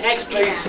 Next, please.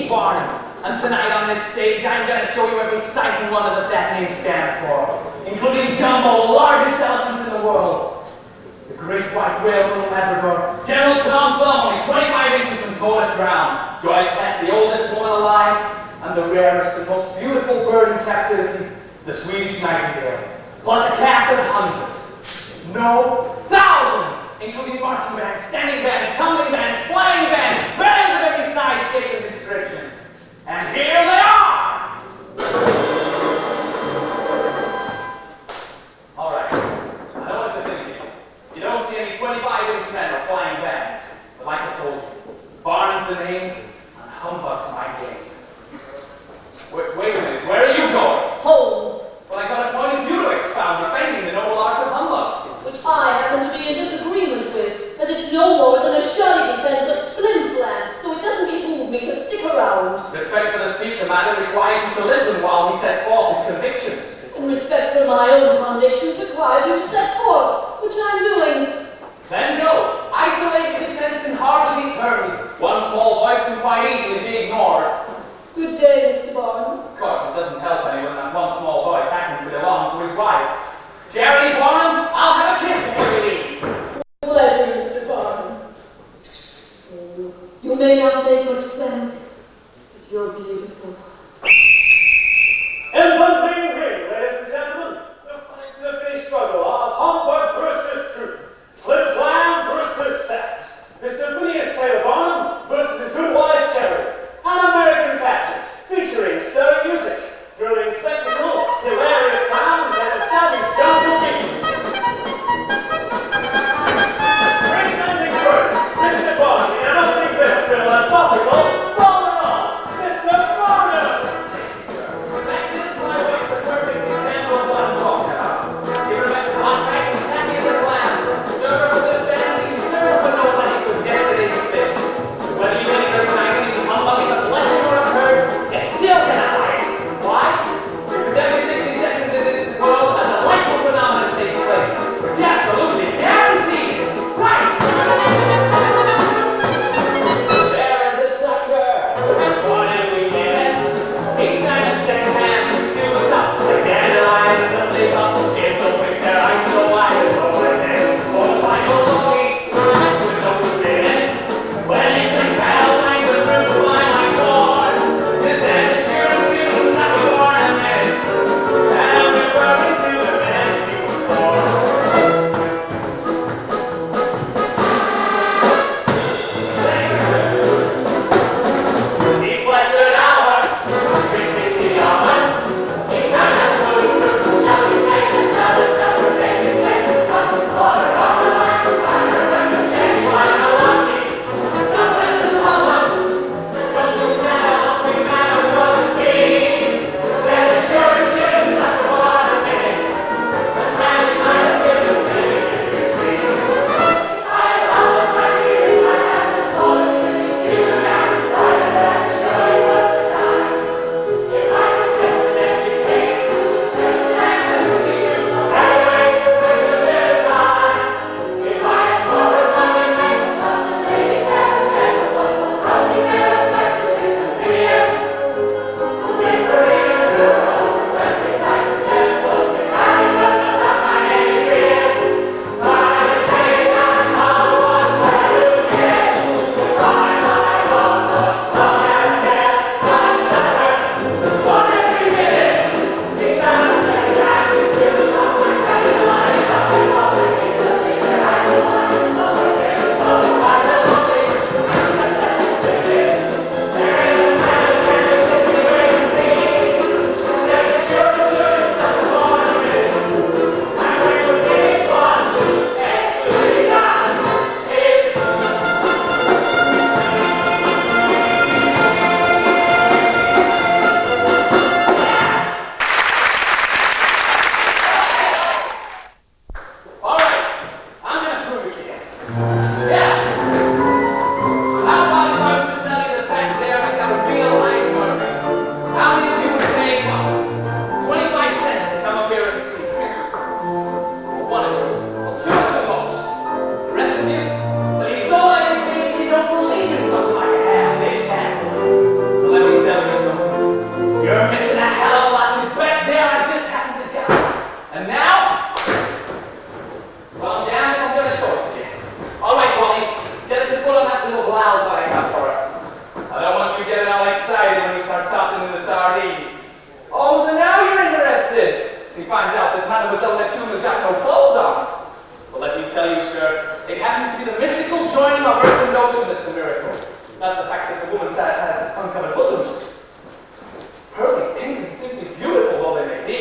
Barnum. And tonight on this stage, I'm going to show you every sight and wonder that that name stands for, including Jumbo, the largest elephants in the world, the great white whale from Labrador, General Tom Thumb, only 25 inches from toe to ground, Joyce Het, the oldest woman alive, and the rarest and most beautiful bird in captivity, the Swedish nightingale, plus a cast of hundreds, no, thousands, including marching bands, standing bands, tumbling bands, flying bands, bands of every size, shape, and description. And here they are! All right, I know what you're thinking. You don't see any 25-inch men or flying bands. But like I told you, Barnum's the name, and humbug's my game. Wait a minute, where are you going? Home. Well, I got a point of view to expound, defending the noble art of humbug. Which I happen to be in disagreement with, as it's no more than a shoddy defense of flim-flam, so it doesn't behoove me to stick around. Respect for the speaker, madam, requires you to listen while he sets forth his convictions. And respect for my own convictions requires you to set forth, which I'm doing. Then go. Isolated dissent can hardly be turned. One small voice can quite easily be ignored. Good day, Mr. Barnum. Of course, it doesn't help anyone that one small voice happens to belong to his wife. Charity Barnum, I'll have a kiss before you leave. Pleasure, Mr. Barnum. You may not make much sense, but you're beautiful. Impending ring, ladies and gentlemen. The fights of a struggle of humbug versus truth. Flim-flam versus facts. The symphonious tale of Barnum versus his good wife Cherry. An American pageant featuring stirring music, thrilling spectacle, hilarious clowns, and savage jungle beasts. Presenting first, Mr. Barnum in an opening bit of philosophical Barnum, Mr. Barnum. woman has uncovered bosoms. Pearly pink and simply beautiful though they may be.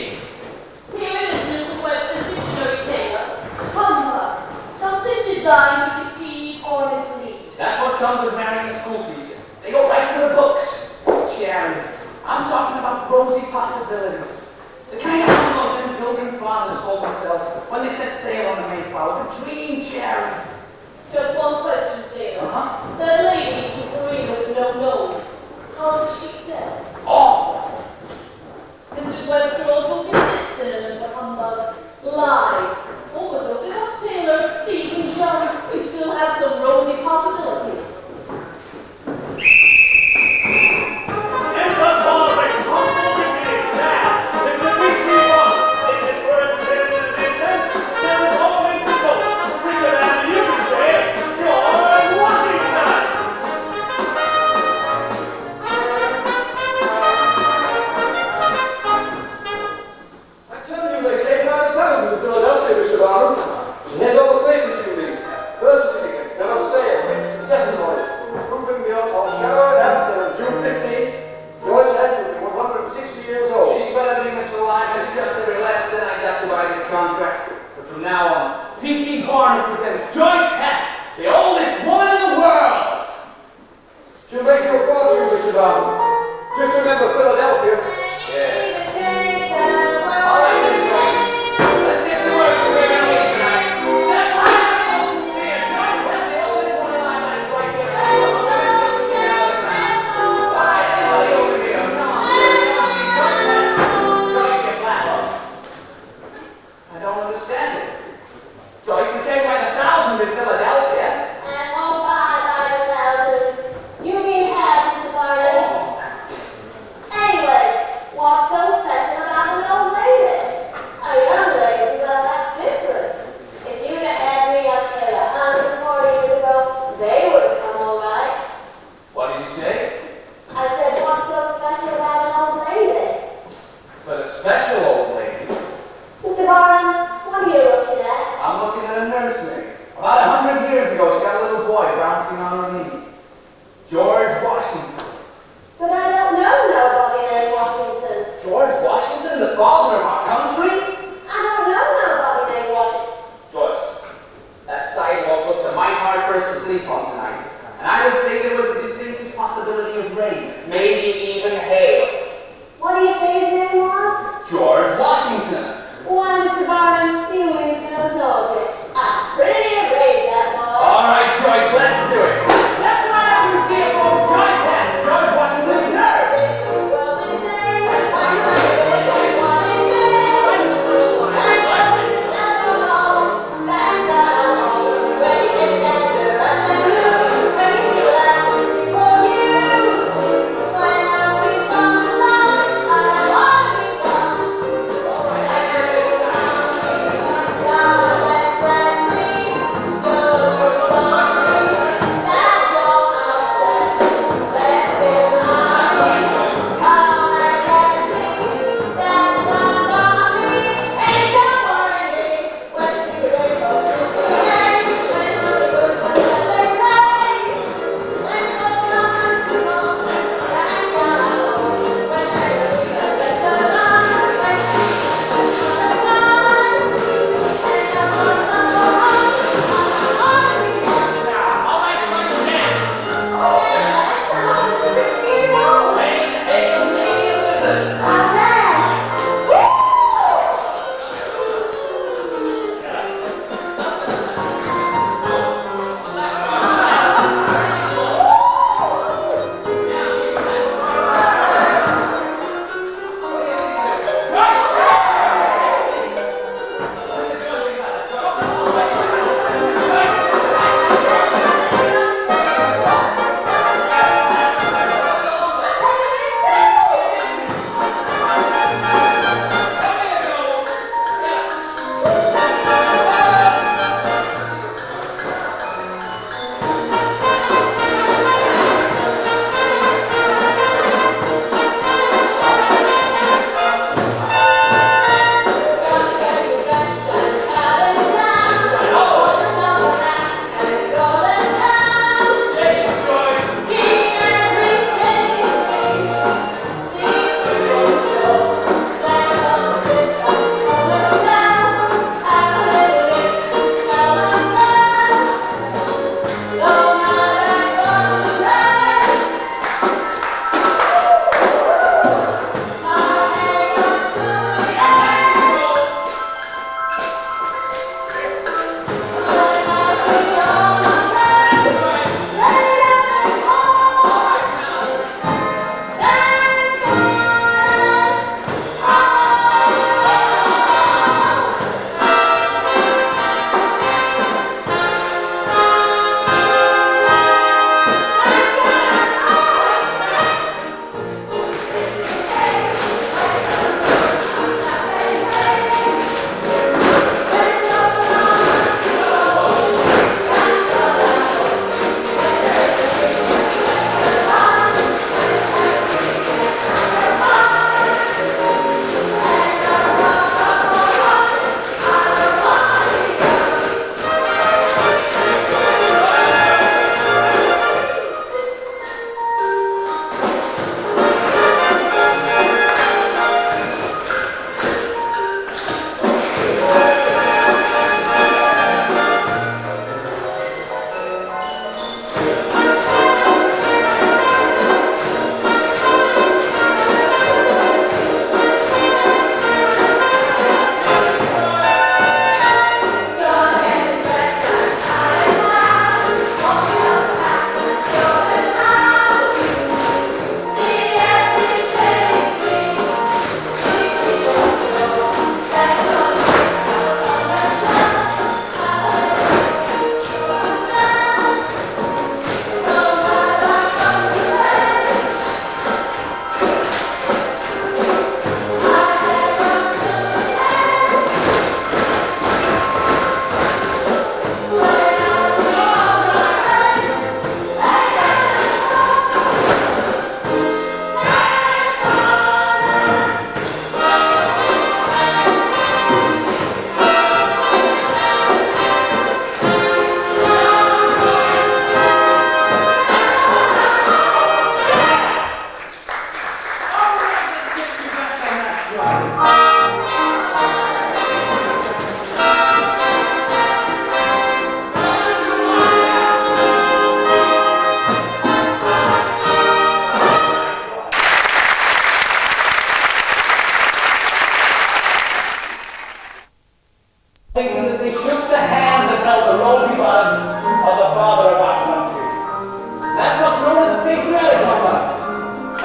Here it is, Mr. Webster's dictionary, Taylor. Humbug. Something designed to deceive or mislead. That's what comes with marrying a school teacher. They go right to the books. Sharon, I'm talking about rosy possibilities. The kind of humbug them pilgrim fathers sold themselves when they set sail on the Mayflower. The dream, Sharon. Just one question, Taylor. Uh-huh. That lady who's the reader with no nose, how does she spell? Oh! Mr. Webster also consists synonym for humbug. Lies. Oh, but look it up, Taylor. Even young, we still have some rosy possibilities. In the politics, humble beginnings, as is the victory won. In this presentation of the intent, there is only to go. Quicker than you can say it, George Washington. I'm telling you, they came by the thousands in Philadelphia, Mr. Barnum. And here's all the papers you need. Birth certificate, bill of sale, witness testimony, proving beyond all shadow of doubt that on June 15th, Joyce Edmund, 160 years old. She better be Mr. Lyman. It's just every last cent I got to buy this contract. But from now on, P.T. Barnum presents Joyce Heck, the oldest woman in the world. She'll make your fortune, Mr. Barnum. Just remember Philadelphia. All right, then, Joyce. Let's get to work. We're going to leave tonight. Step right out. See you. Joyce Heck, the oldest woman in my life, right here. I'm going to just get out of the ground. All right, everybody over here. Come on, sir. You want to see Joyce Heck? Joyce, get flat up. I don't understand it. Joyce, we came by the thousands in Philadelphia. And won't buy by the thousands. You can have Mr. Barnum. Anyway,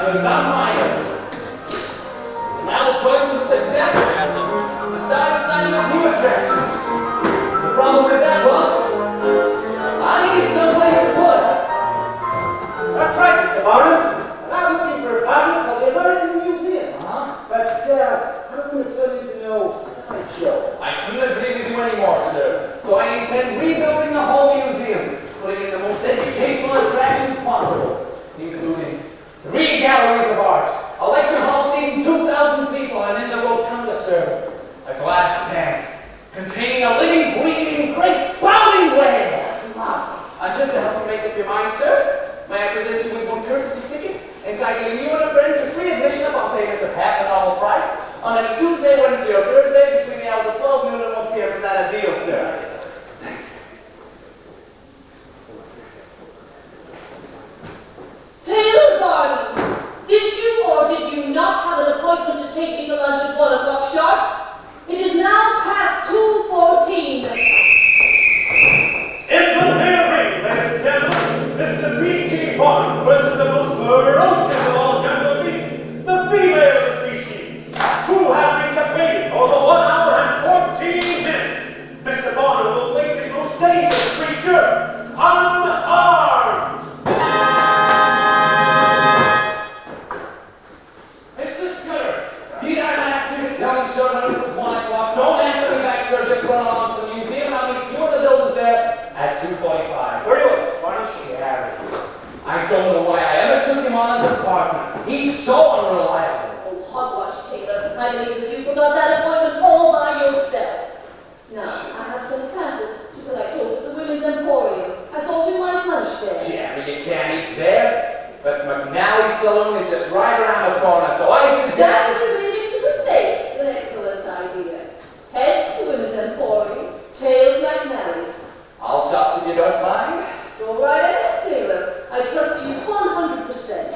It was not mine. Now the choice was a success. I started signing up new attractions. The problem with that was, I needed someplace to put it. That's right, Mr. Barnum. And I'm looking for a partner for the American Museum. But how can it turn into no sideshow? I couldn't agree with you anymore, sir. So I intend rebuilding the whole museum, putting in the most educational attractions possible, including 3 galleries of art, a lecture hall seating 2,000 people, and in the rotunda, sir, a glass tank containing a living, breathing, great spouting whale. And just to help you make up your mind, sir, may I present you with 1 courtesy ticket entitling you and a friend to free admission upon payments of half the normal price on any Tuesday, Wednesday, or Thursday between the hours of 12 noon and 1 p.m. Is that a deal, sir? Taylor Barnum, did you or did you not have an appointment to take me to lunch at 1 o'clock sharp? It is now past 2:14. In the real ring, ladies and gentlemen, Mr. P.T. Barnum versus the most ferocious of all jungle beasts, the female of the species, who has been debated for over 1 hour and 14 minutes. Mr. Barnum will face his most dangerous creature, unarmed. Mr. Scudder, did I ask you to tell me, sir, when it was 1 o'clock? Don't answer me back, sir. Just run along to the museum and I'll meet you and the builders there at 2:45. Very well, Mr. Barnum. I don't know why I ever took him on as a partner. He's so unreliable. Oh, hogwash, Taylor. I believe that you forgot that appointment all by yourself. Now, I have some pamphlets to collect over at the Women's Emporium. I thought we might lunch there. Jerry, you can't eat there. But McNally's saloon is just right around the corner, so I suggest That that... would lead you to the face. An excellent idea. Heads the Women's Emporium, tails McNally's. I'll toss if you don't mind. Go right ahead, Taylor. I trust you 100%.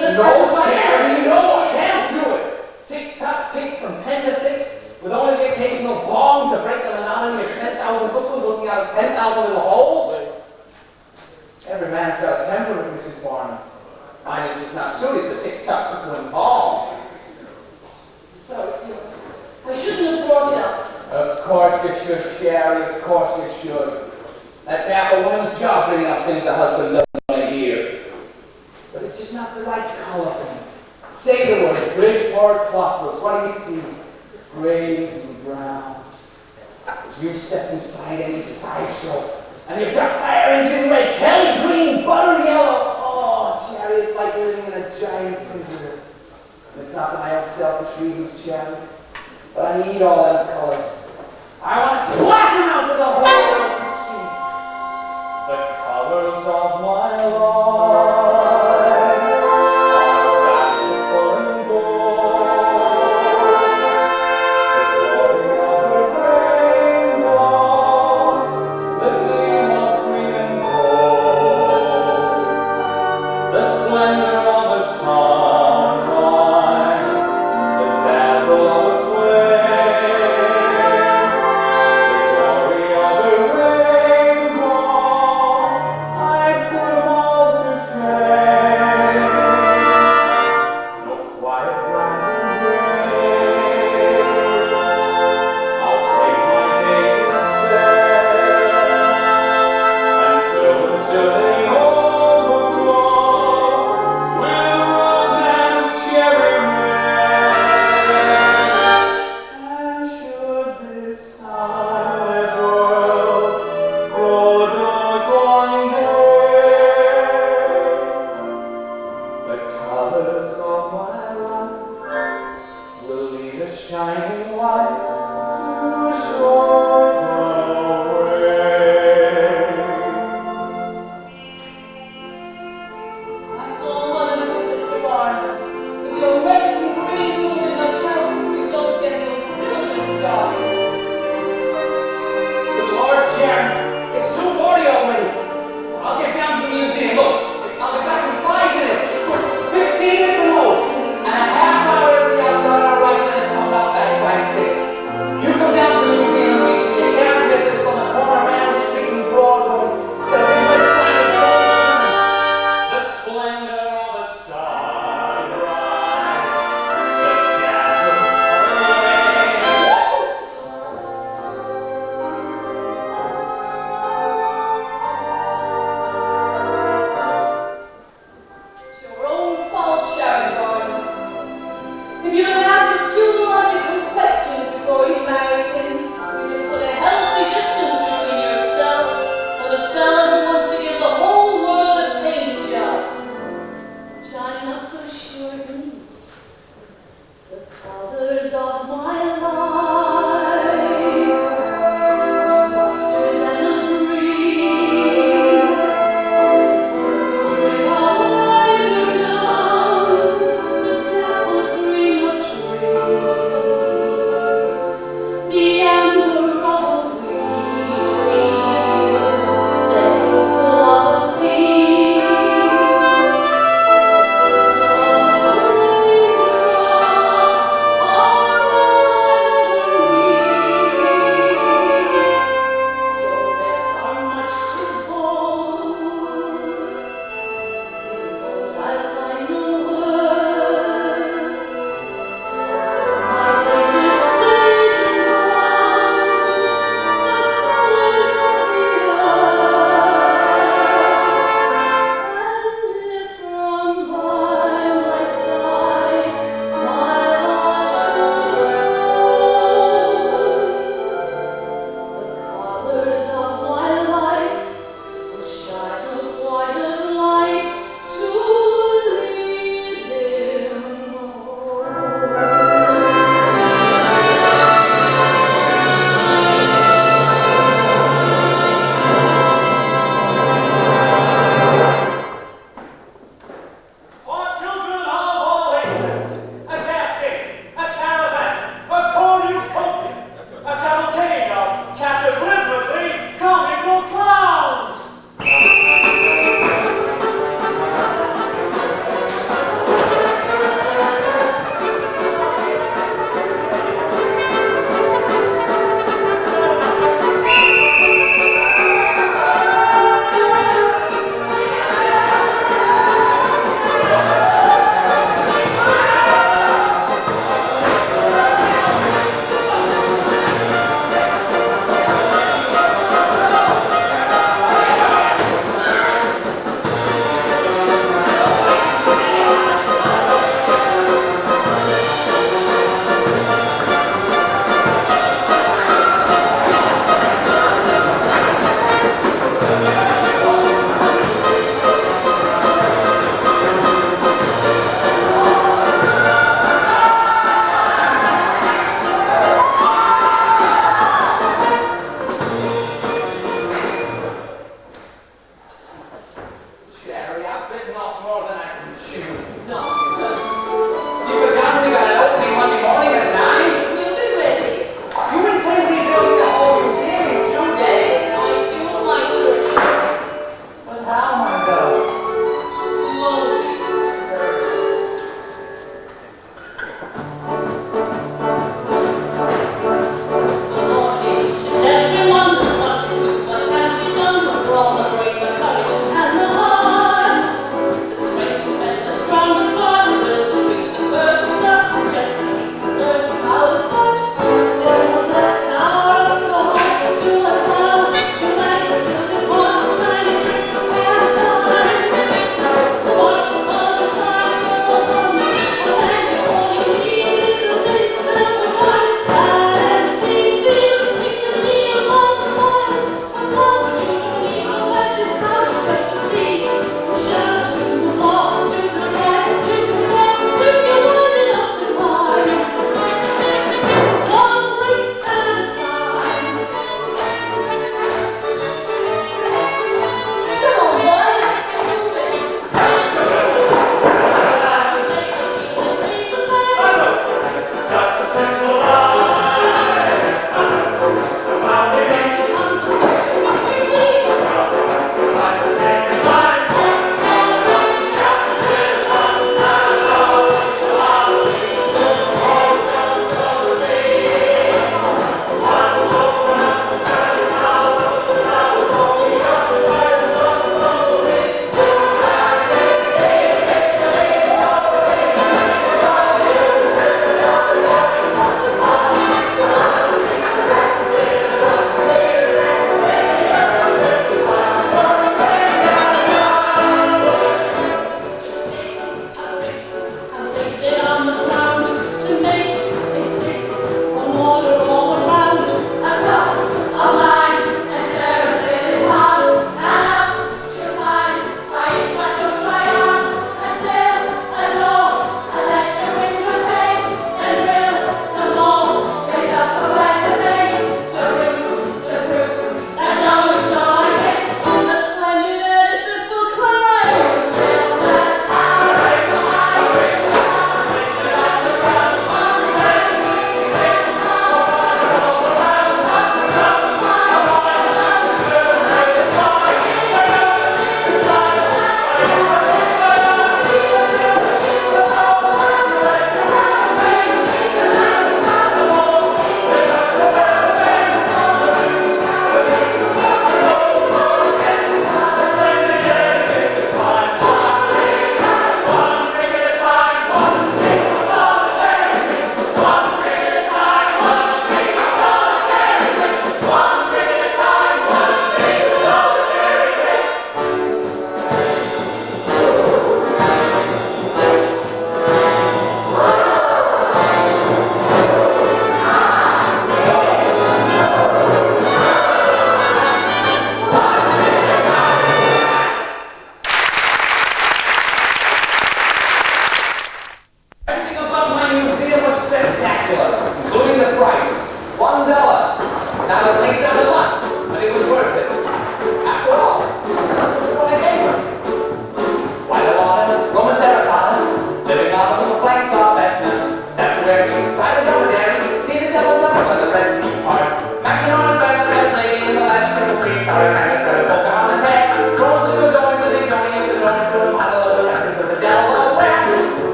No, No, Charity, no, I can't do it. Tick-tock, tick from 10 to 6, with only the occasional bong to break the monotony of 10,000 cuckoos looking out of 10,000 little holes. Every man's got a temperament, Mrs. Barnum. Mine is just not suited to tick-tock, cuckoo, and bong. So, I shouldn't have brought it up. Of course you should, Sherry, of course you should. That's half a woman's job, bringing up things a husband doesn't want to hear. But it's just not the right color for me. Say the word, Bridgeport clockworks, what do you see? Grays and browns. You step inside any sideshow, and you've got fire engine red, Kelly green, butter yellow. Oh, Sherry, it's like living in a giant computer. And it's not for my own selfish reasons, Sherry, but I need all them colors. I want to splash them out for the whole world to see. The colors of my life are bountiful and gold. The glory of the rainbow, the gleam of green and gold, the splendor of a sunrise, the dazzle of a flame, the glory of the rainbow, I put 'em all to shame. No quiet rising grace, I'll take my days instead, and fill them till they overflow with rose and cherry red. And should this silent world grow dark one day, the colors of my life will leave a shining light to show the way. That's all well and good, Mr. Barnum. With your reds and greens moving much help, you don't get those villainous skies. Good Lord, Sharon, it's 2:40 already. I'll get down to the museum. Look, I'll be back in 5 minutes. 15 at the most. And a half hour at the outside, I'll write and come out back by 6. You come down to the museum, you can't miss it. It's on the corner of Ann Street and Broadway. It's got a big red sign with gold trimmings. The splendor of a sunrise, the dazzle of a rain. It's your own fault, Sharon Barnum. If you'd have asked a few logical questions before you married him, you'd have put a healthy distance between yourself and the fella who wants to give the whole world a paint job. Which I'm not so sure it needs. The colors of my life are softer than a breeze. The silver of lighter dawn, the dappled green of trees, the amber of a wheat field, the hazel of a sea, the crystal of a raindrop on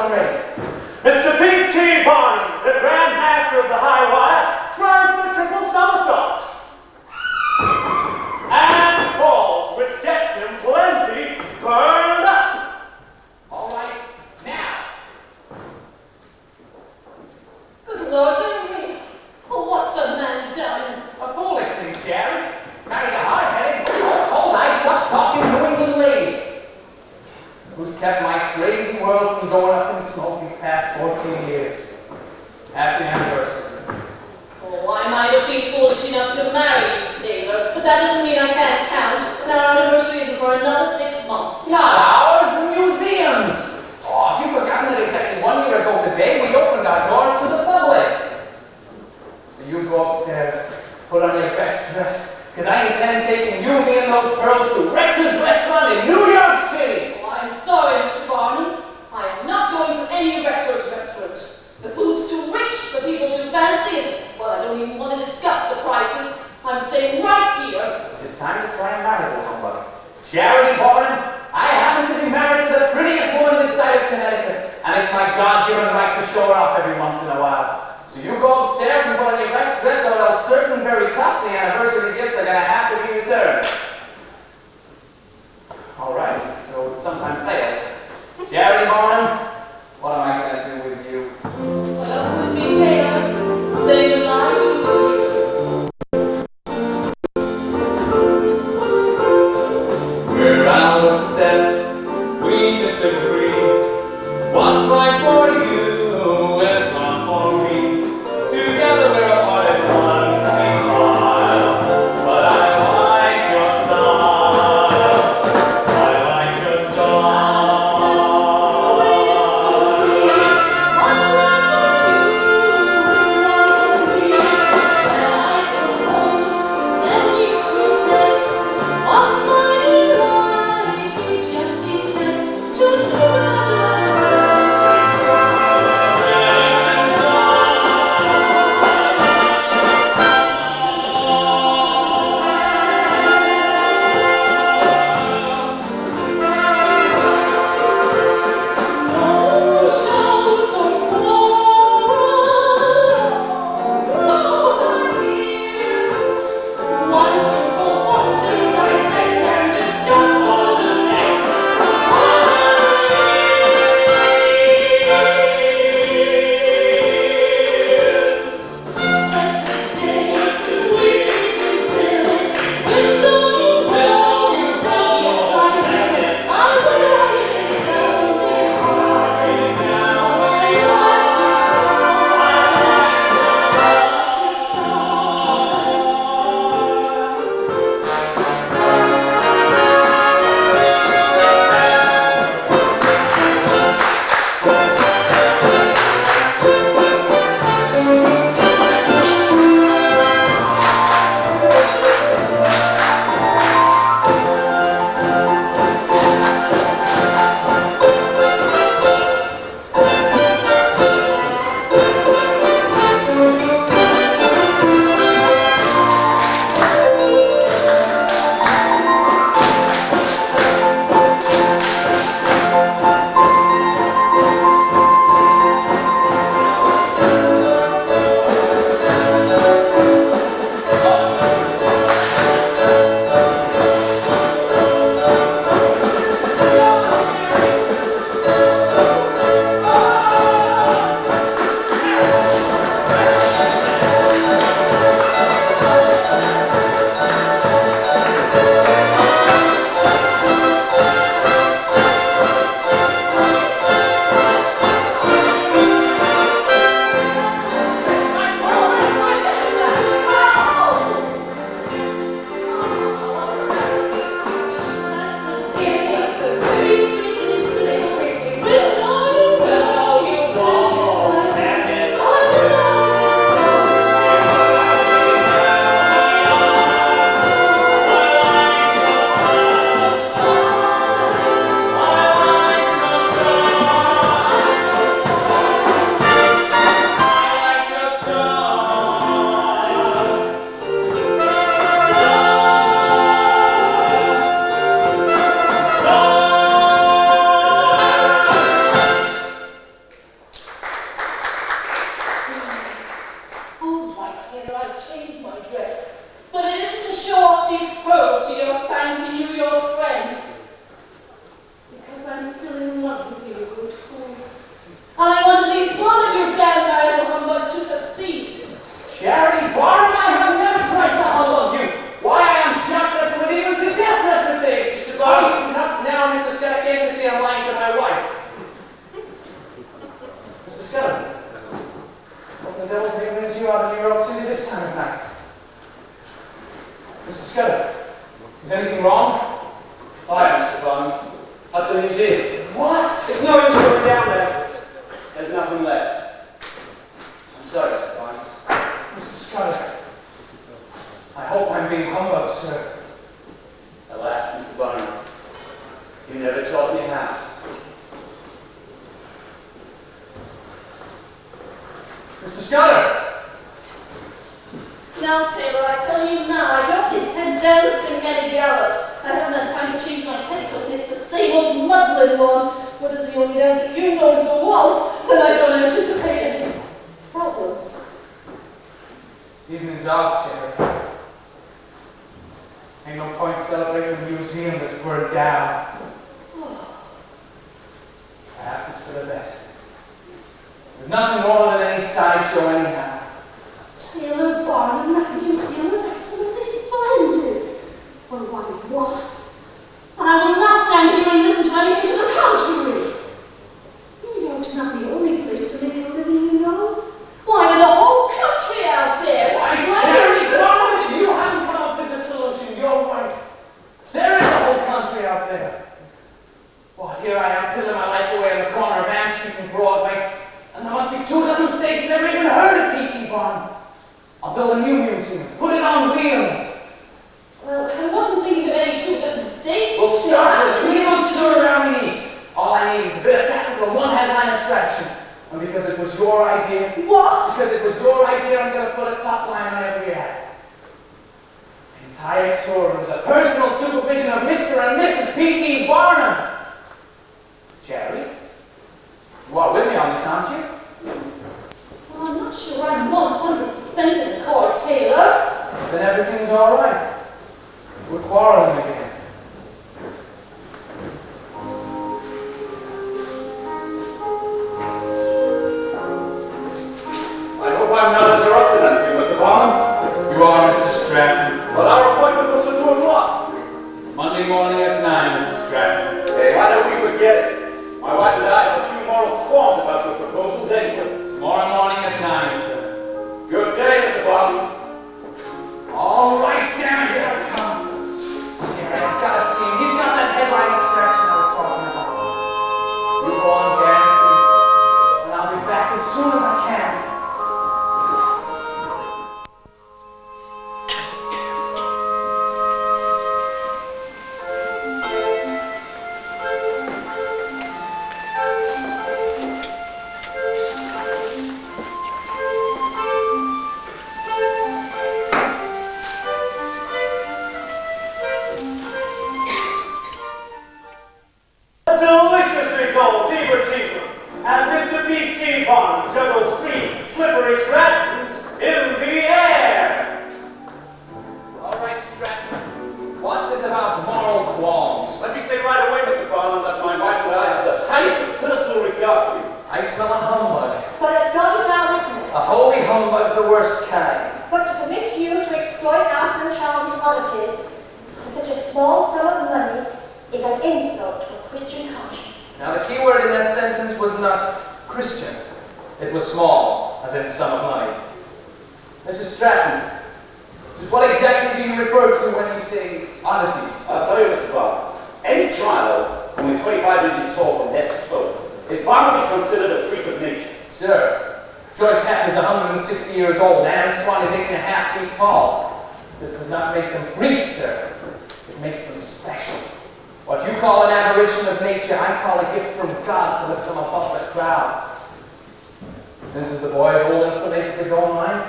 already. Mr. P.T. Barnum, the Grand Master of the High Wire, tries for a triple somersault. And falls, which gets him plenty burned up. All right, now. Good Lord, Henry. Oh, what's the man done? A foolish thing, Sherry. Married a hard-headed, all-night, tough-talking New England lady who's kept my crazy world from going up in smoke these past 14 years. Happy anniversary. Oh, I might have been foolish enough to marry you, Taylor, but that doesn't mean I can't count, and our anniversary isn't for another 6 months. Not ours, the museum's. Oh, have you forgotten that exactly 1 year ago today we opened our doors to the public? So you go upstairs, put on your best dress, because I intend taking you, me, and those pearls to Rector's Restaurant in New York City. Oh, I'm sorry, Mr. Barnum. I am not going to any Rector's restaurant. The food's too rich, the people too fancy, and, well, I don't even want to discuss the prices. I'm staying right here. This is time to try and marry the humbug. Charity Barnum, I happen to be married to the prettiest woman this side of Connecticut, and it's my God-given right to show her off every once in a while. So you go upstairs and put on your best dress, or else certain very costly anniversary gifts are going to have to be returned. All right, so it sometimes fails. Charity Barnum, what am I going to do with you? Well, with me, Taylor, same as I do with you. We're out of step, we disagree. What's right for you is not for me. Together we're apart at once in mile. But I like your style. I like your style. What's right for you is not for me. When I don't want, then you protest. What's right in life, you just detest. Too sweet Hi, Mr. Barnum. At the museum. What? It's no use going down there. There's nothing left. I'm sorry, Mr. Barnum. Mr. Scudder, I hope I'm being humble, sir. Alas, Mr. Barnum, you never taught me how. Mr. Scudder! Now, Taylor, I tell you now, I don't intend dancing any gallops. I haven't had time to change my petticoat, and it's the same old muslin one. What is the only dance that you know is the waltz, and I don't anticipate any problems. Evening's out, Taylor. Ain't no point celebrating a museum that's burned down. Perhaps it's for the best. There's nothing more than any sideshow anyhow. Taylor, Barnum, that museum was absolutely splendid. For what it was. And I will not stand here and listen to anything to the contrary. New York's not the only place to make a living, you know. Why, there's a whole country out there. Why, Terry, Barnum, you haven't come up with the solution. You're right. There is a whole country out there. Well, here I am, piddling my life away in the corner of Ann Street and Broadway, and there must be 24 states never even heard of P.T. Barnum. I'll build a new museum, put it on wheels. Well, I wasn't thinking of any 24 states. We'll start with a wheels tour around the East. All I need is a bit of capital and one headline attraction. And because it was your idea, What? because it was your idea, I'm going to put a top line on every ad. An entire tour under the personal supervision of Mr. and Mrs. P.T. Barnum. Jerry, you are with me on this, aren't you? Well, I'm not sure I'm 100% in accord, Taylor. Then everything's all right. We're quarreling again. I hope I'm not interrupted anything, Mr. Barnum. You are, Mr. Stratton. Well, our appointment was for 2 o'clock. Monday morning at 9, Mr. Stratton. Hey, why don't we forget it? My wife and I have a few moral qualms about your proposals anyway. Tomorrow morning at 9, sir. Good day, Mr. Barnum. All right, damn it, here I come. Here, I've got to see him. He's got that headline attraction I was talking about. You go on dancing, and I'll be back as soon as I can. Deliciously cold divertissement as Mr. P.T. Barnum juggles 3 slippery Strattons in the air. All right, Stratton. What's this about moral qualms? Let me say right away, Mr. Barnum, that my wife and I have the highest of personal regard for you. I smell a humbug. But as God is our witness, A holy humbug, the worst kind. but to permit you to exploit our son Charles's oddities for such a small sum of money is an insult to a Christian conscience. Now, the key word in that sentence was not Christian. It was small, as in sum of money. Mrs. Stratton, just what exactly do you refer to when you say oddities? I'll tell you, Mr. Barnum, any child only 25 inches tall from head to toe is probably considered a freak of nature. Sir, Joyce Heck is 160 years old. Anne Swan is 8.5 feet tall. This does not make them freaks, sir. It makes them special. What you call an aberration of nature, I call a gift from God to lift them above the crowd. Since the boy is old enough to make up his own mind,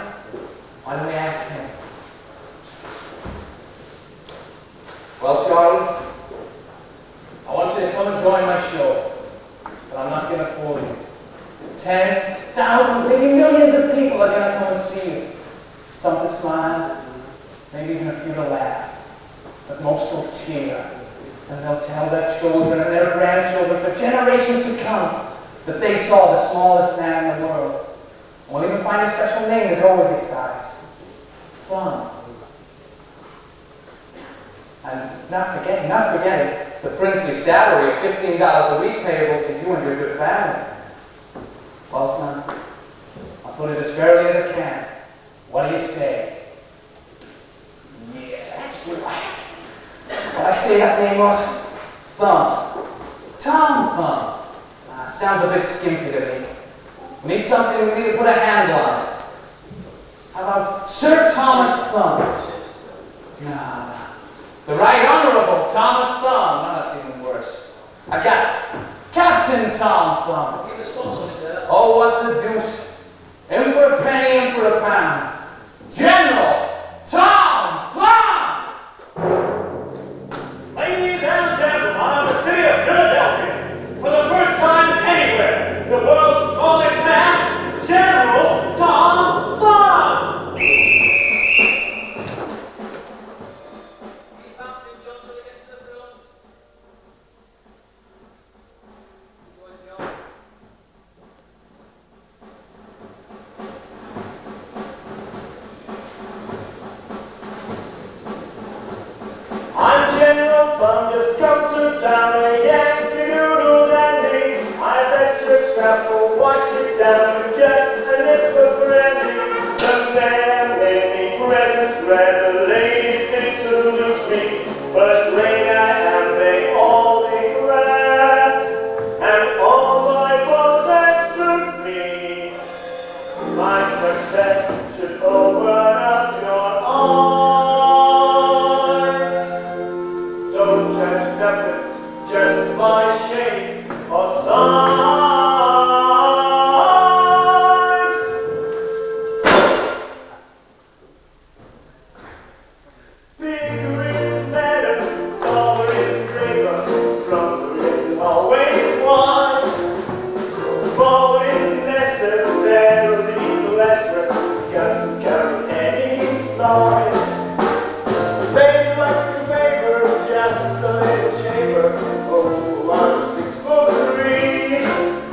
why don't we ask him? Well, Charlie, I want you to come and join my show, but I'm not going to fool you. Tens, thousands, maybe millions of people are going to come and see you. Some to smile, maybe even a few to laugh, but most will cheer. And they'll tell their children and their grandchildren for generations to come that they saw the smallest man in the world. We'll even find a special name to go with his size. Fun. And not forgetting the princely salary of $15 a week payable to you and your good family. Well, son, I'll put it as fairly as I can. What do you say? Yeah, that's right. What I say that name was? Thumb. Tom Thumb. Sounds a bit skimpy to me. We need something, we need to put a handle on it. How about Sir Thomas Thumb? Nah. The Right Honorable Thomas Thumb. No, that's even worse. I got it. Captain Tom Thumb. Oh, what the deuce. In for a penny, in for a pound. General Tom Thumb! Ladies and gentlemen of the city of Philadelphia, for the first time anywhere, the world's smallest man, General Tom Thumb! I'm General Thumb, just come to town, a Yankee Doodle dandy. I bet your scrapple washed it down with just a nip of brandy. The man made me presents red, the ladies did salute me. First rate I am, they all declare, and all my possess suit me. My success should open up your eyes. Don't judge nothing just by shape or size. Bigger is better, taller is braver, stronger isn't always wise. Small is necessarily lesser, doesn't carry any size. Baby like a favor, just a little shaver. Oh, I'm 6'3".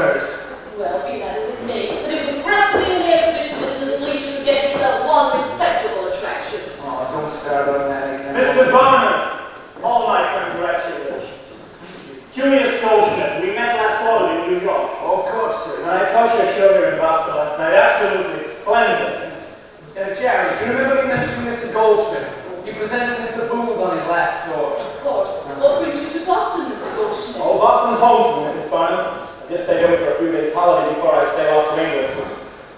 hers. Well, be that as it may, but it would have to be in the exhibition business league to get yourself one respectable attraction. Oh, don't start on that again. Mr. Barnum, all my congratulations. Curious Goldschmidt, we met last fall in New York. Oh, of course, sir. And I saw your show here in Boston last night. Absolutely splendid. Jerry, you remember me mentioning Mr. Goldschmidt? He presented Mr. Booth on his last tour. Of course. What brings you to Boston, Mr. Goldschmidt? Oh, Boston's home to me, Mrs. Barnum. I just stayed over for a few days' holiday before I stay off to England to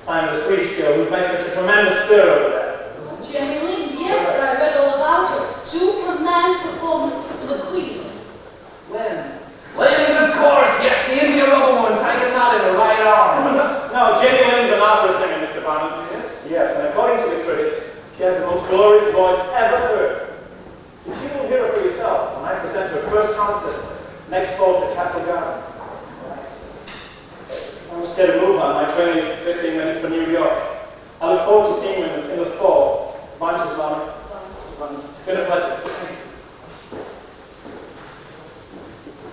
sign the Swedish girl who's making such a tremendous stir over there. Jenny Lind, yes, I read all about her. 2 command performances for the Queen. When? Lind, of course, yes, the India rubber one, tied a knot in her right arm. No, Jenny Lind's an opera singer, Mr. Barnum. Yes? Yes, and according to the critics, she has the most glorious voice ever heard. And she will hear it for yourself when I present her first concert next fall to Castle Garden. I must get a move on. My train is 15 minutes for New York. I look forward to seeing you in the fall. Bye, Mrs. Barnum. It's been a pleasure.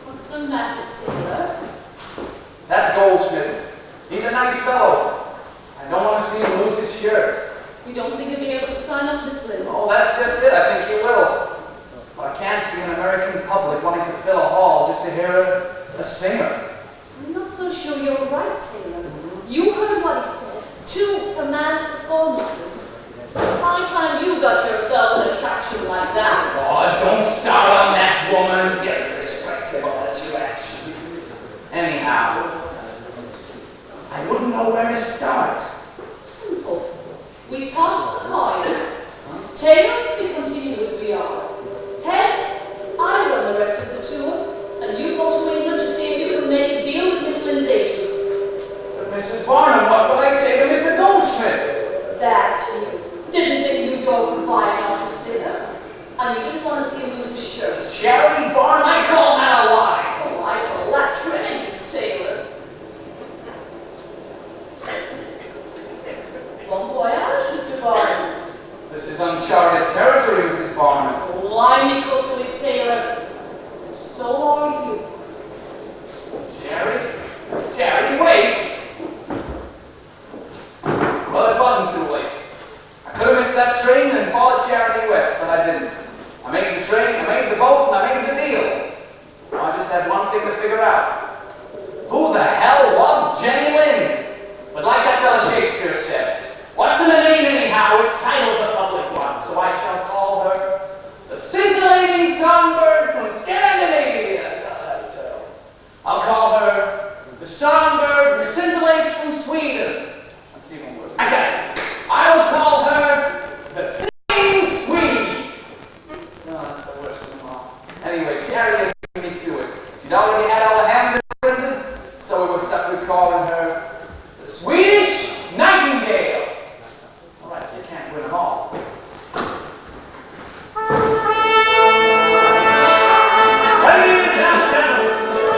What's the matter, Taylor? That Goldschmidt, he's a nice fellow. I don't want to see him lose his shirt. You don't think you'll be able to sign up, Miss Lind? Oh, that's just it. I think he will. But I can't see an American public wanting to fill a hall just to hear a singer. I'm not so sure you're right, Taylor. You heard what he said. 2 command performances. It's high time you got yourself an attraction like that. Oh, don't start on that woman. Get respectable attraction. Anyhow, I wouldn't know where to start. Simple. We toss the coin. Tails, we continue as we are. Heads, I run the rest of the tour, and you go to England to see if you can make a deal with Miss Lynn's agents. But Mrs. Barnum, what will I say to Mr. Goldschmidt? That you didn't think you'd go from buying off a sinner, and you didn't want to see him lose his shirt. Charity Barnum, I call that a lie. Oh, I call that tremendous, Taylor. Bon voyage, Mr. Barnum. This is uncharted territory, Mrs. Barnum. Blimey, Coatley Taylor. So are you. Charity, wait. Well, it wasn't too late. I could have missed that train and followed Charity west, but I didn't. I made the train, I made the boat, and I made the deal. Now I just had one thing to figure out. Who the hell was Jenny Lind? But like that fella Shakespeare said, what's in a name anyhow? Its title's the public one, so I shall call her the scintillating songbird from Scandinavia. God, that's terrible. I'll call her the songbird who scintillates from Sweden. That's even worse. I got it. I will call her the singing Swede. No, that's the worst of them all. Anyway, Charity beat me to it. She'd already had all the hands printed, so we were stuck with calling her the Swedish Nightingale. All right, so you can't win them all. Ladies and gentlemen,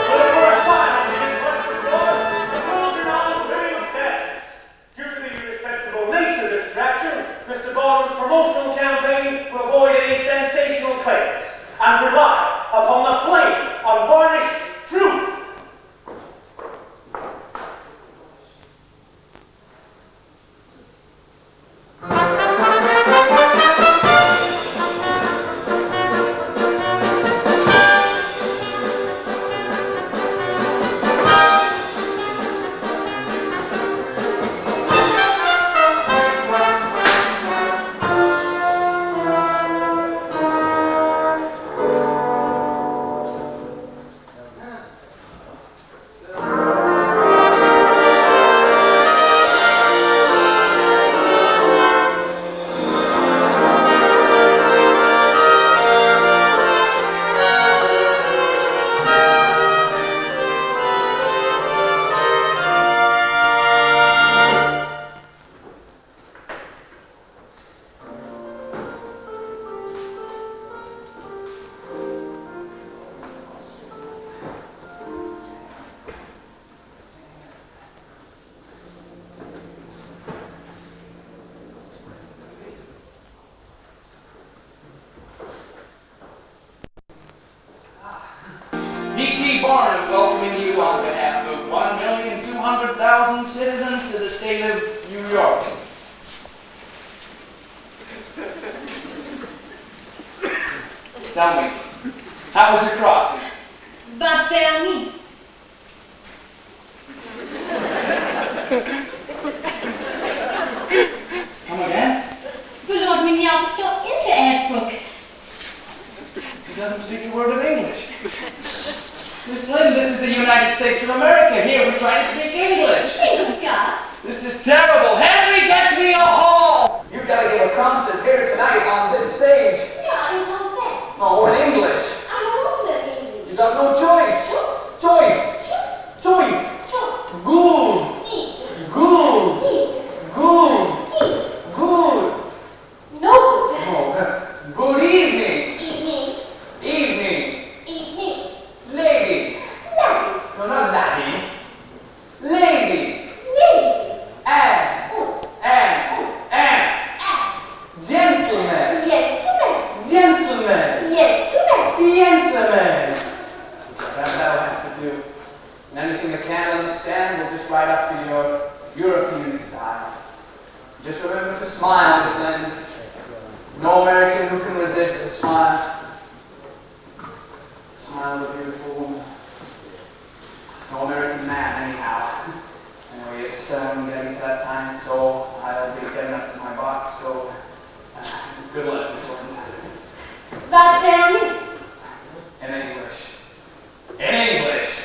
for the first time on these precious floors, the world-renowned living statues. Due to the irrespectable nature of this attraction, Mr. Barnum's promotional campaign will avoid any sensational claims and rely upon the plain, unvarnished truth. P.T. Barnum welcoming you on behalf of 1,000,000 200,000 citizens to the state of New York. Tell me, how was your crossing? Va fermi. Come again? Verlor mich nie auf Stop into Erzbrook. She doesn't speak a word of English. Miss Lynn, this is the United States of America. Here, we try to speak English. English, Scott. This is terrible. Henry, get me a hall! You gotta give a concert here tonight on this stage. Yeah, in français. No, in English. I don't want to learn English. You got no choice. Choice. Choice. Good. Good. Good. Good. No good. No. Good evening. Evening. Evening. Evening. Lady. Ladies. No, not laddies. Lady. Ladies. And. Gentlemen. Gentlemen. Gentlemen. Gentlemen. Gentlemen. That'll have to do. And anything that can't understand will just ride up to your European style. Just remember to smile, Miss Lynn. There's no American who can resist a smile. Smile of a beautiful woman. No American man, anyhow. Anyway, it's getting to that time, so I'll be getting up to my box, so good luck, Miss Lynn. Va fermi. In English. In English.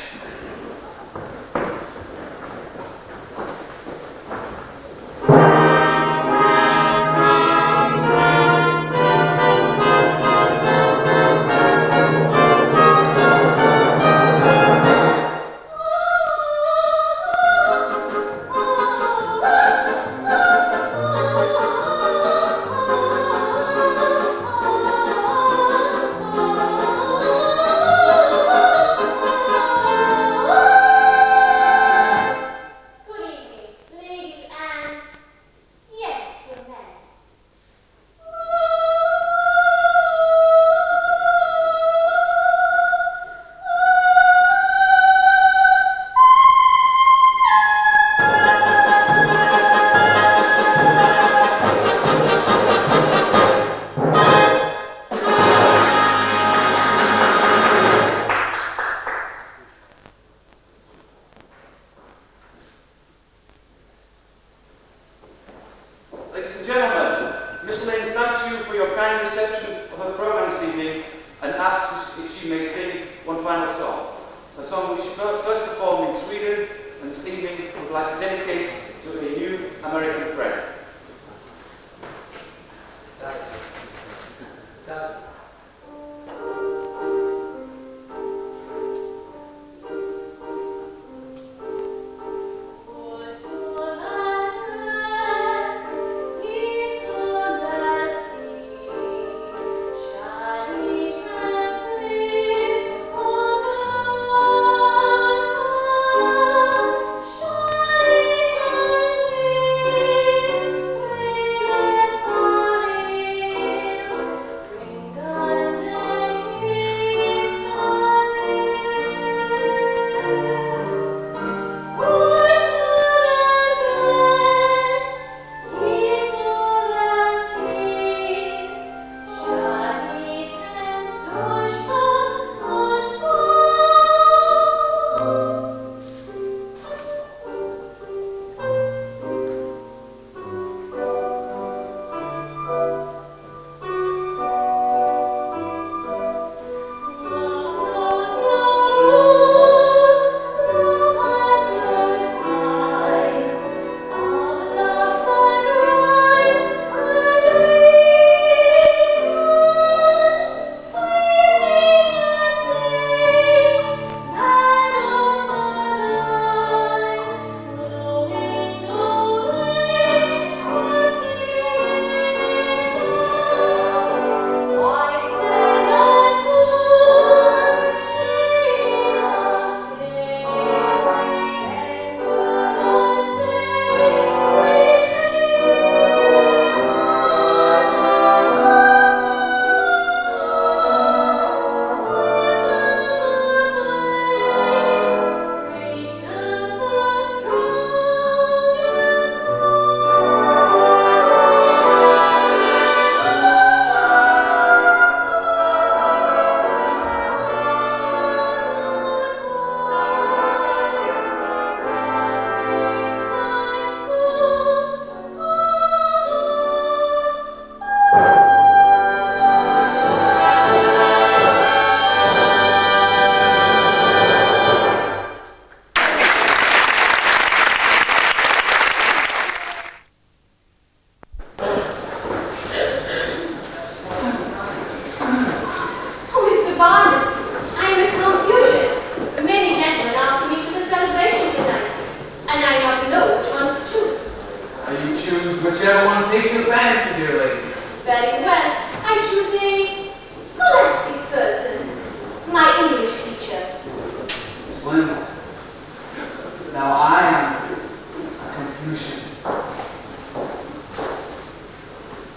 takes your fancy, dear lady? Very well. I choose a scholastic person. My English teacher. Miss Lynn, now I am a Confucian.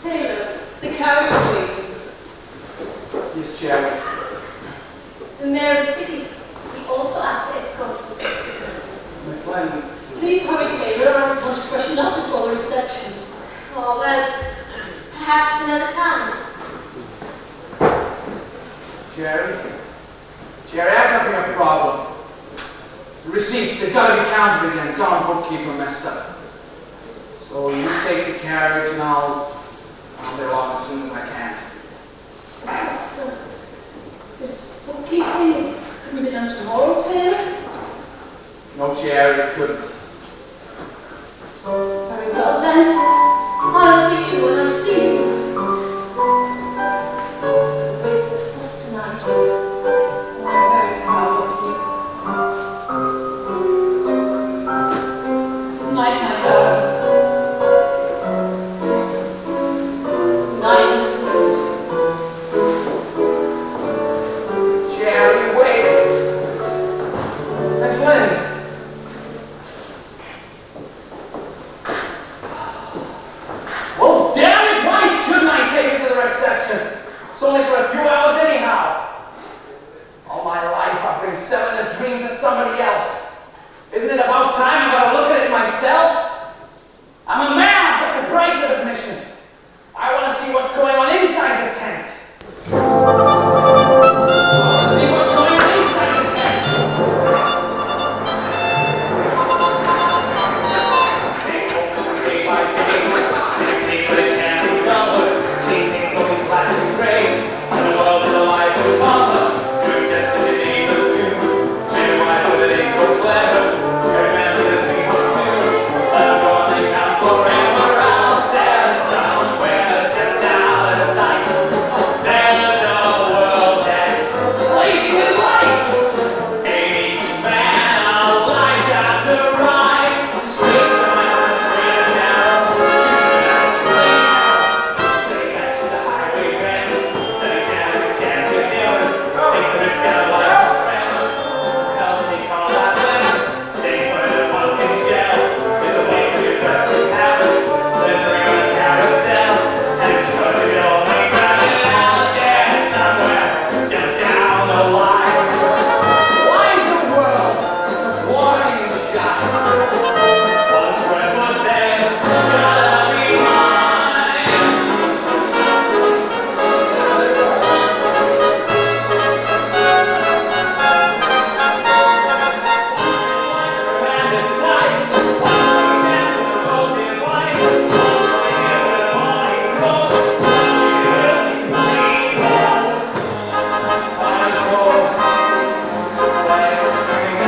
Taylor, the carriage is waiting. Yes, Jerry. The mayor of the city. We also ask for escort. Miss Lynn, Please hurry, Taylor. I want to freshen up before the reception. Oh, well, perhaps another time. Jerry, I've got a problem. The receipts, they've got to be counted again. Darn bookkeeper messed up. So you take the carriage and I'll be along as soon as I can. This bookkeeping couldn't be done tomorrow, Taylor? No, Jerry, it couldn't. Very well then. I'll see you when I see you. It's a great success tonight. I'm very proud of you. Good night, my darling. Good night, Miss Lynn. Jerry, wait! Miss Lynn! Well, damn it! Why shouldn't I take it to the reception? It's only for a few hours anyhow. All my life I've been selling the dreams of somebody else. Isn't it about time I gotta look at it myself? I'm a man, I've got the price of admission. I want to see what's going on inside the tent. I want to see what's going on inside the tent. Stay open day by day. See what it can be done. See things only black and gray. And the world's alive with mother. Doing just as your neighbors do. Many wise, but it ain't so clever. Every man's got a dream or two. Let them go and they count forever out there somewhere just out of sight. There's a world that's blazing with light. Each man alive got the right to squeeze the mountain straight and down. Till he gets to the highway bend, till he can't have a chance to nail it. Takes the risk out of life forever. How do they call that weather? Staying for the pumpkin shell is a way for your wrestling habit. There's a ring on the carousel, and it's yours if you don't make running out there somewhere just down the line. Why is the world warning shot? Once forever, there's gotta be mine. And the sight, once we stand to the golden light, once we hear the morning crows, once we hear the sea rolls. Eyes roll, legs swing,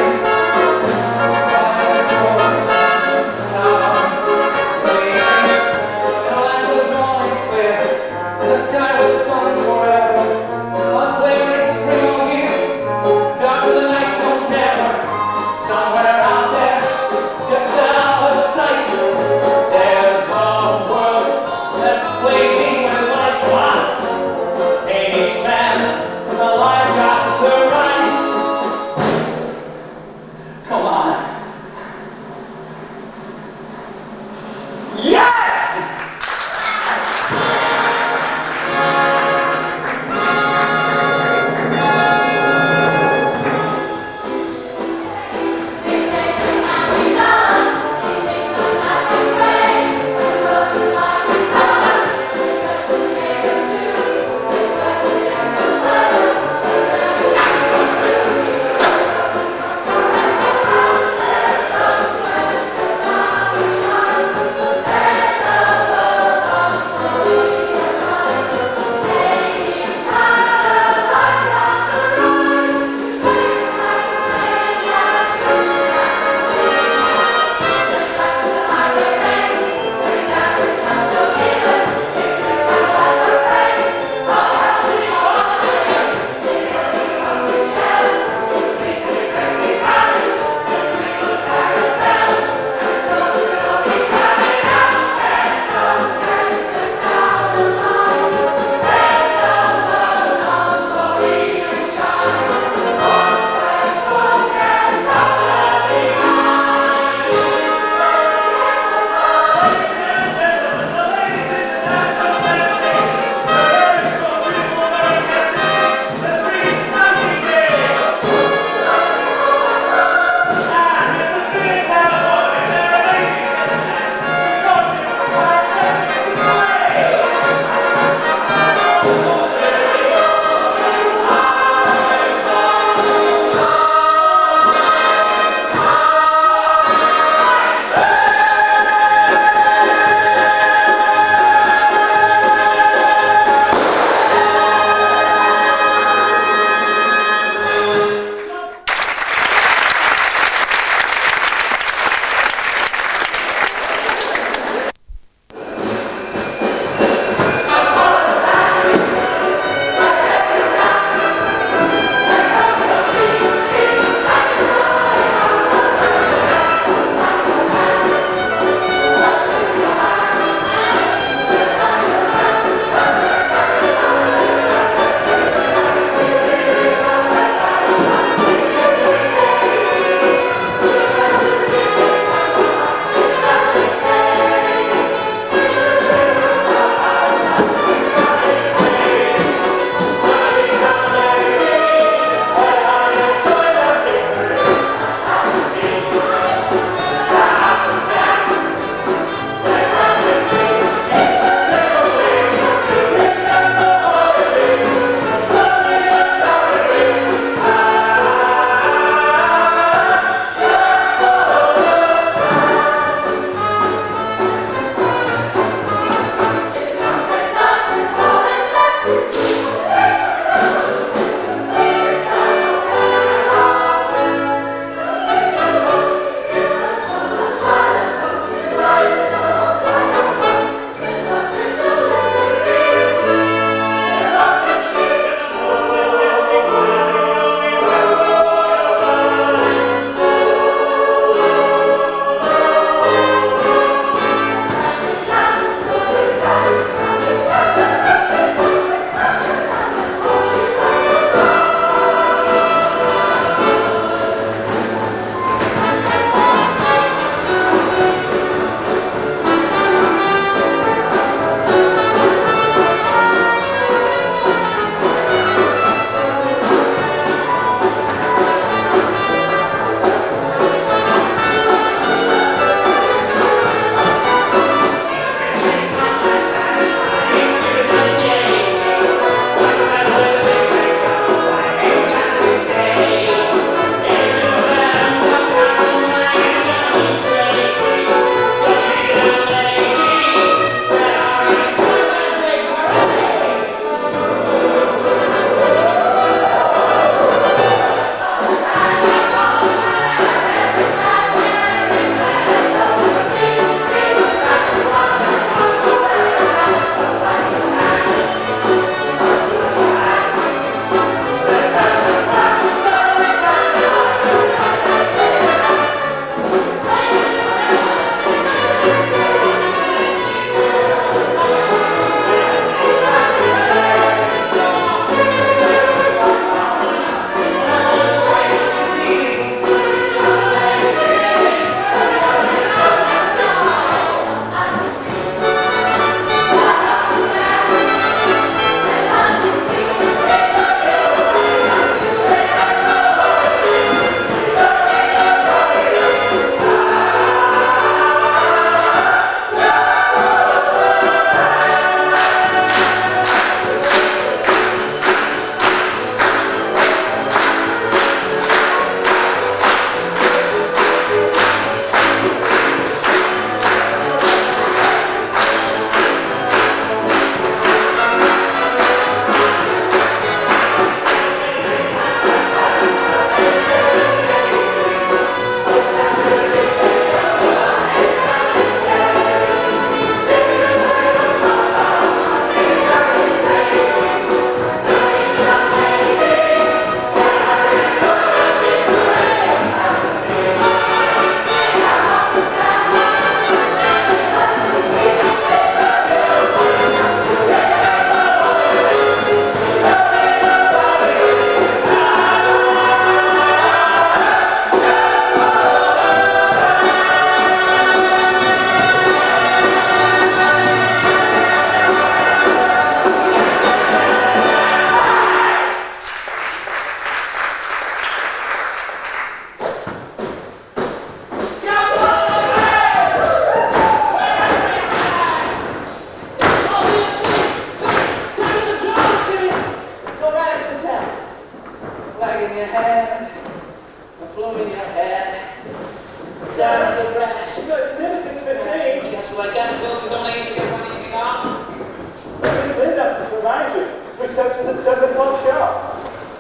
skies roll.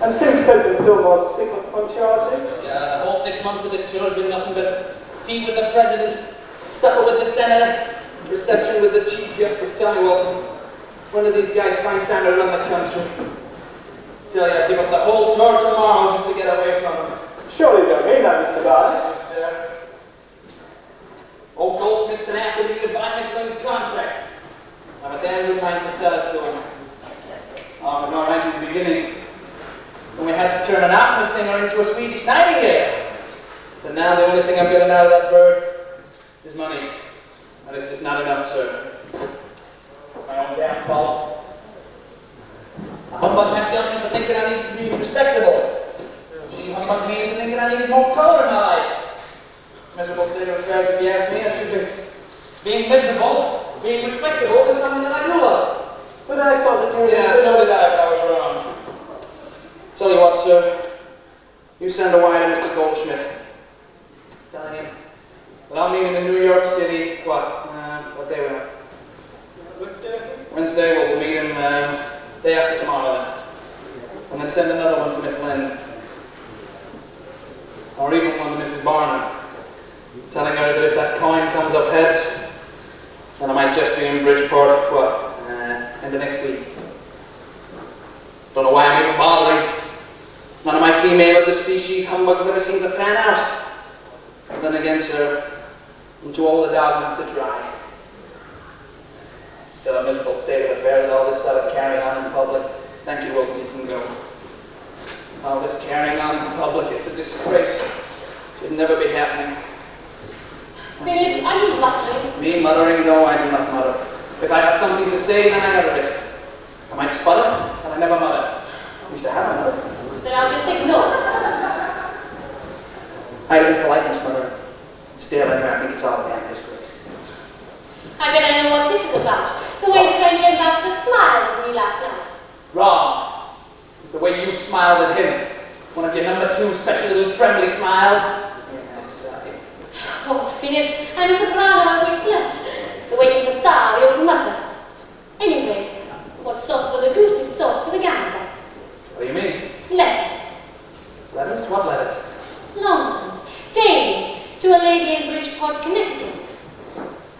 And sixpence in Fillmore's stick of punctuality. Yeah, the whole 6 months of this tour has been nothing but tea with the president, supper with the senator, reception with the chief justice. Tell me what, when do these guys find time to run the country? Tell you, I'd give up the whole tour tomorrow just to get away from them. Surely you don't mean that, Mr. Barnum. Yes, sir. Old Goldsmith's been after me to buy Miss Lynn's contract. I'm a damn good mind to sell it to him. Oh, it was all right in the beginning. When we had to turn an opera singer into a Swedish nightingale. But now the only thing I'm getting out of that bird is money. And it's just not enough, sir. My own damn fault. I humbugged myself into thinking I needed to be respectable. She humbugged me into thinking I needed more color in my life. Miserable state of affairs, if you ask me. I should be being miserable, being respectable is something that I do love. But I thought that you were... Yeah, so did I, but I was wrong. Tell you what, sir. You send a wire to Mr. Goldschmidt. Telling him that I'll meet him in New York City, what day we have? Wednesday, well, we'll meet him day after tomorrow then. And then send another one to Miss Lynn. Or even one to Mrs. Barnum. Telling her that if that coin comes up heads, then I might just be in Bridgeport, in the next week. Don't know why I'm even bothering. None of my female of the species humbugs ever seem to pan out. But then again, sir, I'm too old a dog not to try. Still a miserable state of affairs, all this sort of carrying on in public. Thank you, Wilson, you can go. All this carrying on in public, it's a disgrace. Should never be happening. Phyllis, are you muttering? Me muttering? No, I do not mutter. If I have something to say, then I utter it. I might sputter, but I never mutter. I used to have a mutter. Then I'll just ignore it. I didn't politeness, mother. Still, I think it's all a damn disgrace. I bet I know what this is about. The way the French ambassador smiled at me last night. Wrong. It's the way you smiled at him. One of your number 2 special little trembly smiles. Yes, Oh, Phyllis, I'm a soprano and we flirt. The way you Vasarios mutter. Anyway, what's sauce for the goose is sauce for the gander. What do you mean? Letters. Letters? What letters? Long ones. Daily. To a lady in Bridgeport, Connecticut.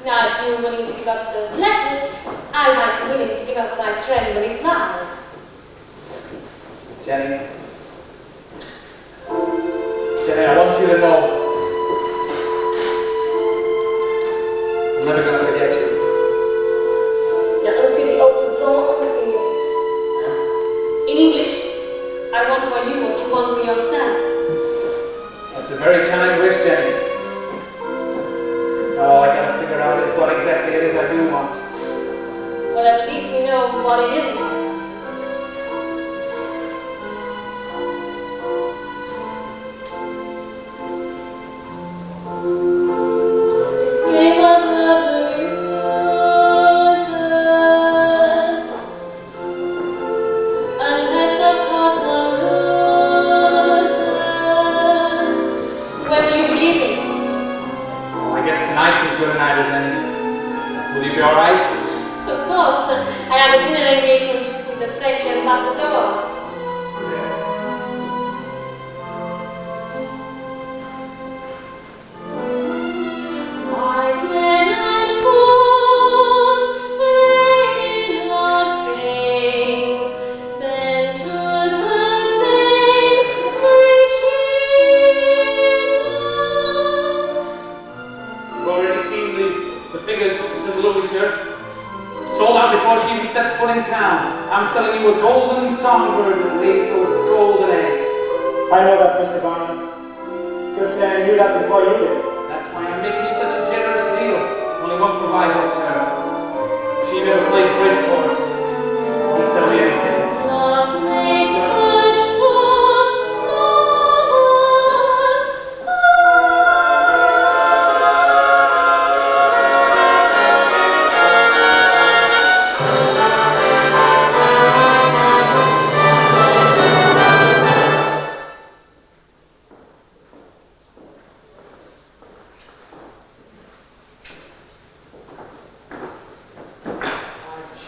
Now, if you're willing to give up those letters, I might be willing to give up my trembly smiles. Jenny, I want you to know I'm never going to forget you. Now, let's get the old draw on the fingers. In English, I want for you what you want for yourself. That's a very kind wish, Jenny. All I gotta figure out is what exactly it is I do want. Well, at least we know what it isn't. Will you be all right? Of course. I have a dinner engagement with the French ambassador. Wise men and fools, they in lost things, bend to the same sweet Jesus. You've already seen the figures, Mr. Louis, sir. Sold out before she even steps foot in town. I'm selling you a golden songbird that lays those golden eggs. I know that, Mr. Barnum. Just I knew that before you did. That's why I'm making you such a generous deal. Only one proviso, sir. She never plays Bridgeport. Won't sell me any tickets. Love makes such fools lovers.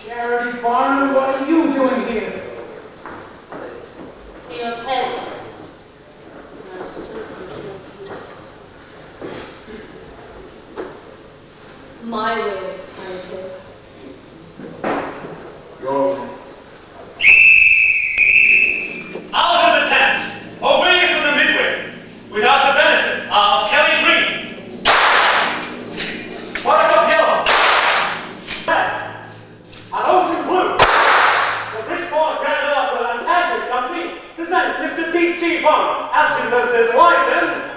Charity Barnum, what are you doing here? You're My waist, Title. Your way. Out of the tent, away from the midway, without the benefit of Kelly Green. Buttercup yellow. Red. An ocean blue. The Bridgeport Grand Opera and Pageant Company presents Mr. P.T. Barnum as he lives his life in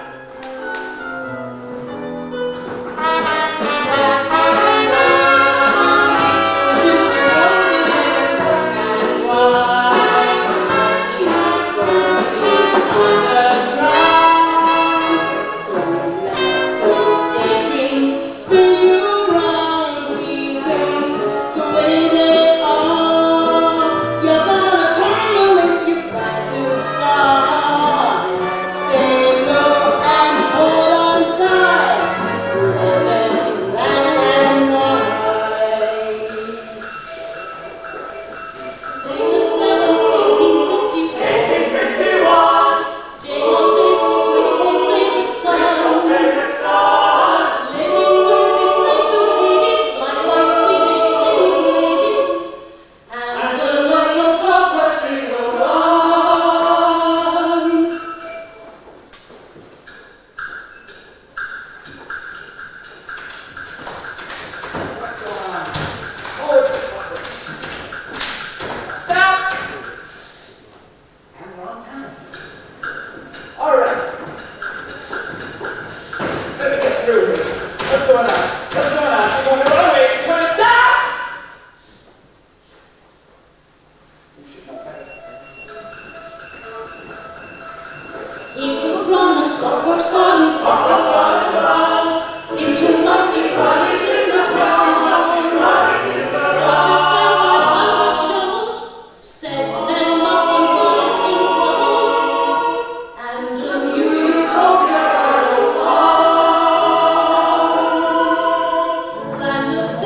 Land of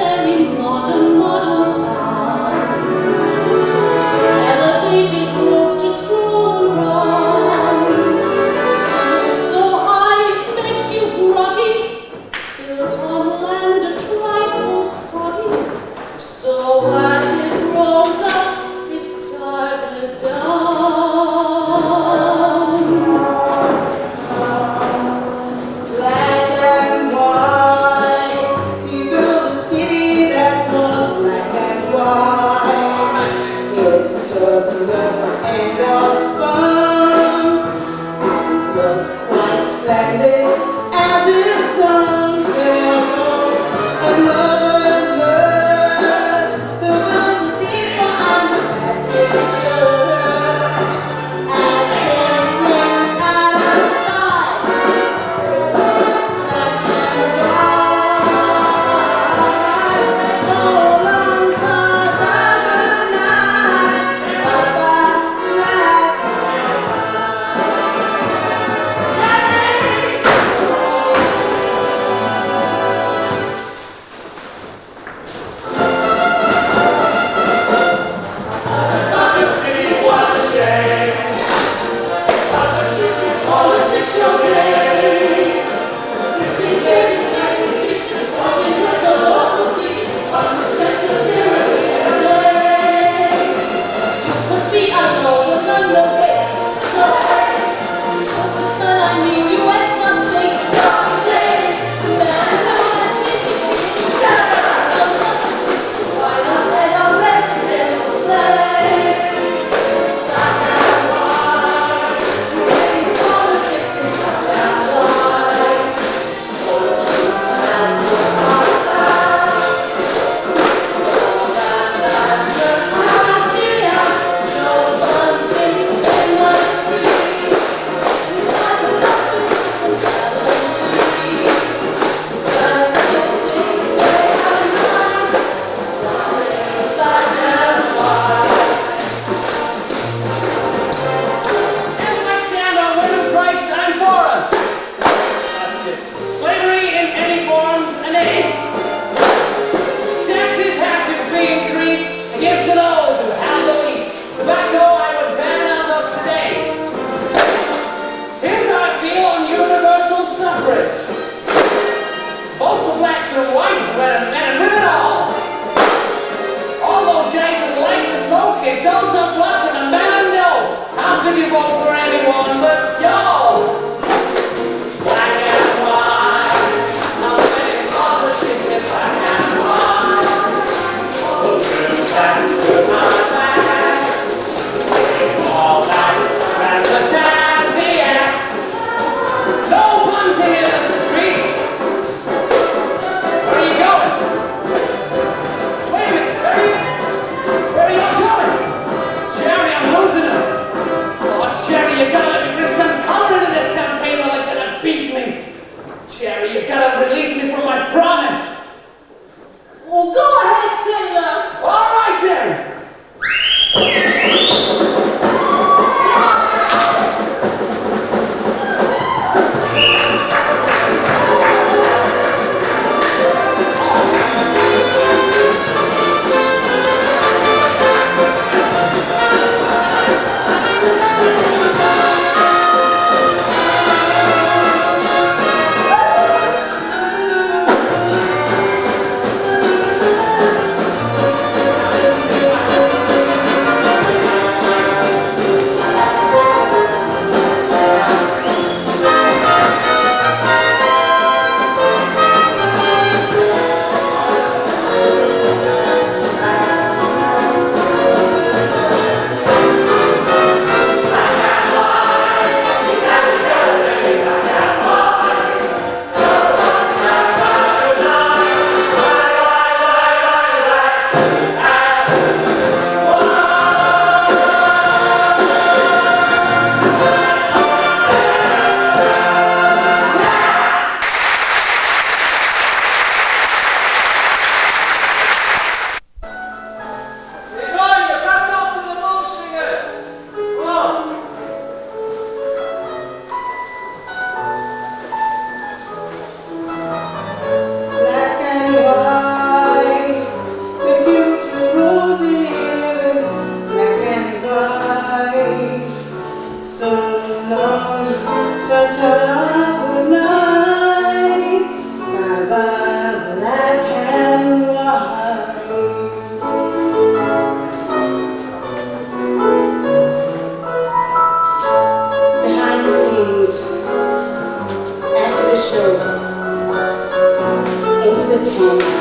his homes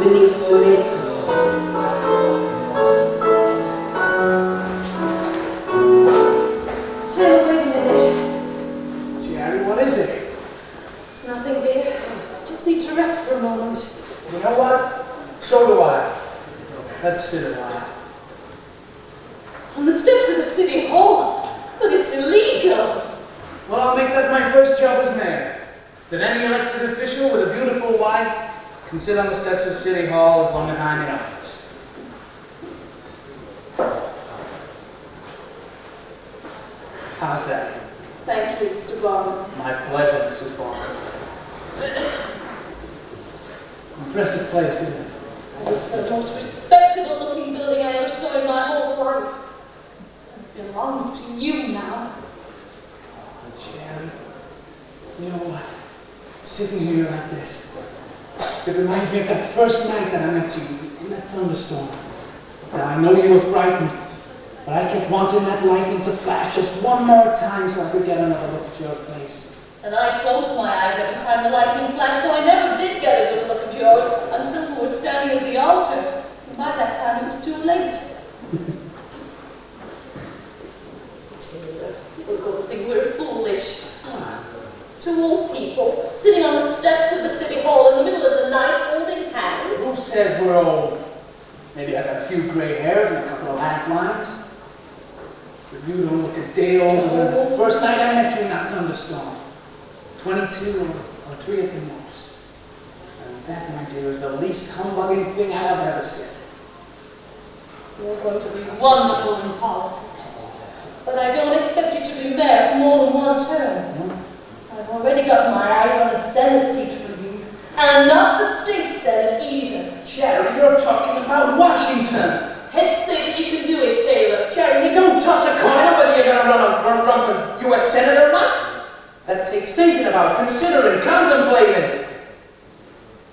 beneath the lake. Taylor, wait a minute. Jerry, what is it? It's nothing, dear. Just need to rest for a moment. You know what? So do I. Let's sit a while. On the steps of the city hall. But it's illegal. Well, I'll make that my first job as mayor. That any elected official with a beautiful wife can sit on the steps of City Hall as long as I'm in office. How's that? Thank you, Mr. Barnum. My pleasure, Mrs. Barnum. Impressive place, isn't it? It's the most respectable looking building I ever saw in my whole life. It belongs to you now. Oh, Jerry, you know what? Sitting here like this, it reminds me of that first night that I met you in that thunderstorm. Now, I know you were frightened, but I kept wanting that lightning to flash just one more time so I could get another look at your face. And I closed my eyes every time the lightning flashed, so I never did get a good look at yours until we were standing at the altar. And by that time, it was too late. Taylor, people are going to think we're foolish. Two old people sitting on the steps of the city hall in the middle of the night holding hands. Who says we're old? Maybe I got a few gray hairs and a couple of laugh lines. But you don't look a day older than the first night I met you in that thunderstorm. 22 or 3 at the most. And that, my dear, is the least humbugging thing I have ever said. You're going to be wonderful in politics. But I don't expect you to be mayor for more than one term. I've already got my eyes on the Senate seat for you. And not the state Senate either. Jerry, you're talking about Washington. Heads say that you can do it, Taylor. Jerry, you don't toss a coin on whether you're going to run for U.S. Senate or not. That takes thinking about, considering, contemplating.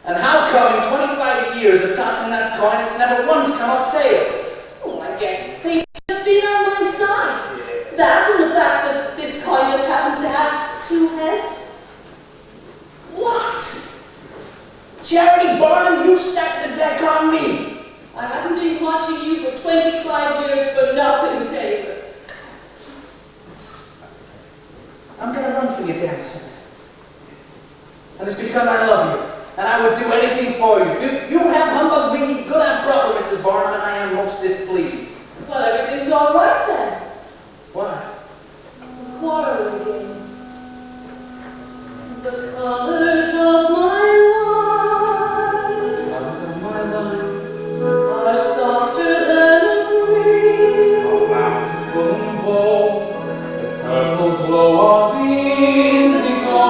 And how come in 25 years of tossing that coin, it's never once come up tails? Oh, I guess fate has been on my side. That and the fact that this coin just happens to have 2 heads. What? Charity Barnum, you stacked the deck on me. I haven't been watching you for 25 years for nothing, Taylor. I'm going to run for your damn Senate. And it's because I love you. And I would do anything for you. You have humbugged me good and proper, Mrs. Barnum, and I am most displeased. Well, everything's all right then. Why? Quarreling again. The colors of my life Colors of my life. are softer than a green. The clouds full and bold. The purple glow of indigo.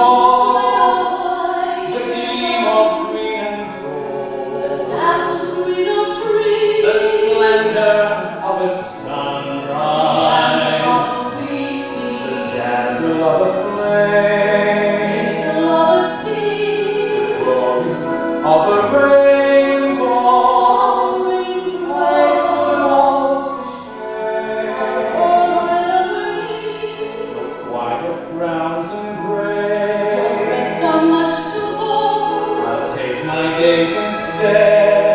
The gleam of green and gold. The dappled green of trees. The splendor of a sunrise. The dazzle of a flame. The glory of a rainbow. I put all to shame. Those quiet browns and grays. I'll take my days instead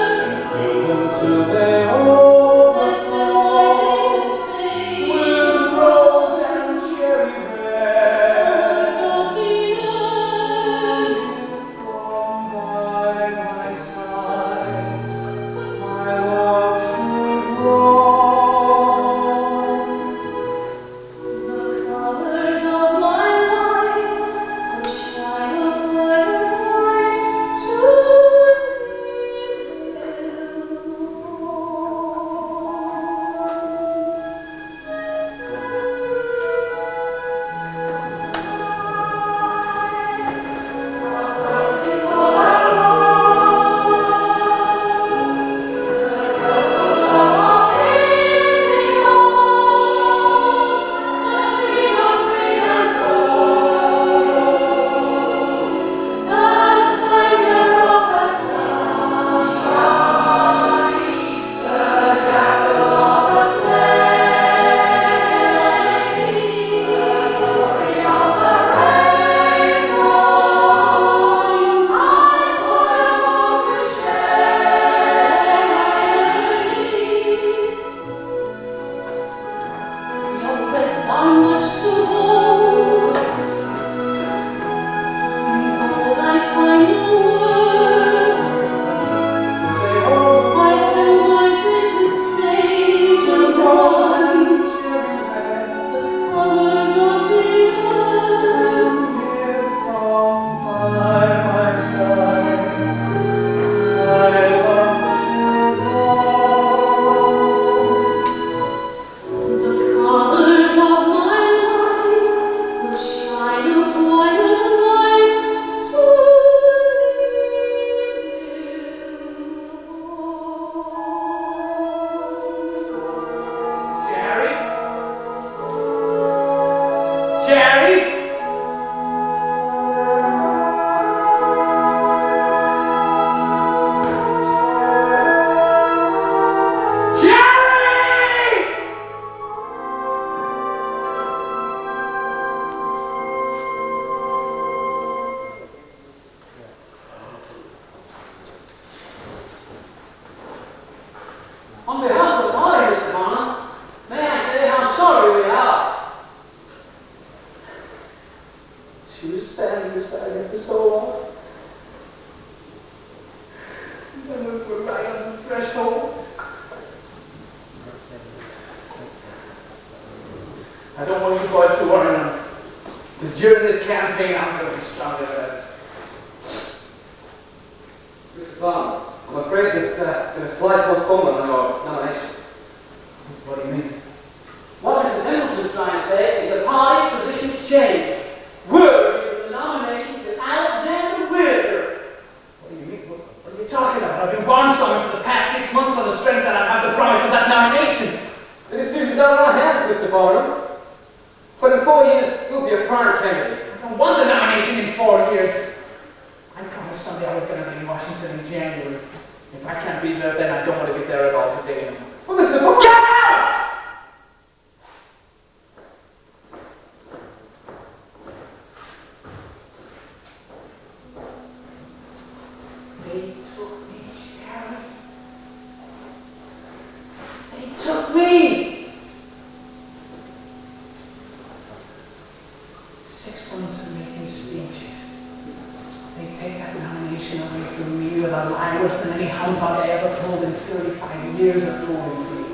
and fill them till they overflow with rose and cherry red. From by my side, my love should grow. The colors of my life will shine a brighter light beside him for so long. And then we're right on the threshold. I don't want you boys to worry now. Because during this campaign, I'm going to be stronger than ever. Mr. Barnum, I'm afraid there's been a slight postponement on your nomination. What do you mean? What Mr. Pendleton's trying to say is the party's position's changed. We're giving the nomination to Alexander Whitaker. What do you mean? What are you talking about? I've been barnstorming for the past 6 months on the strength that I have the prize of that nomination. The decision's out of our hands, Mr. Barnum. But in 4 years, you'll be a prime candidate. I don't want the nomination in 4 years. I promised somebody I was going to be in Washington in January. If I can't be there, then I don't want to be there at all today anymore. Well, Mr. Barnum... Get out! They took me, Sheriff. They took me! 6 months of making speeches. They take that nomination away from me with a lie worse than any humbug I ever told in 35 years of going free.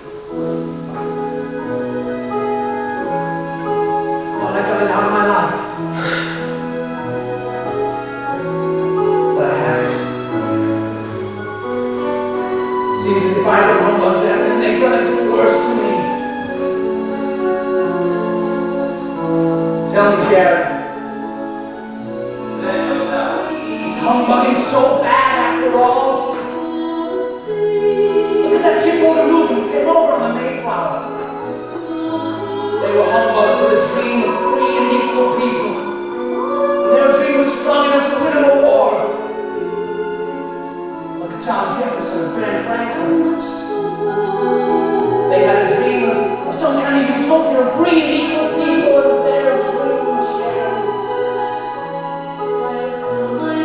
Thought I got it out of my life. But I haven't. Seems as if I don't humbug them, then they're gonna do worse to me. Tell me, Jared. Is humbugging so bad after all? Look at that shipload of Rubens came over on the Mayflower. They were humbugged with a dream of free and equal people. And their dream was strong enough to win them a war. Look at Tom Jefferson and Ben Franklin. They had a dream of some kind of utopia of free and equal people, and their dream shared.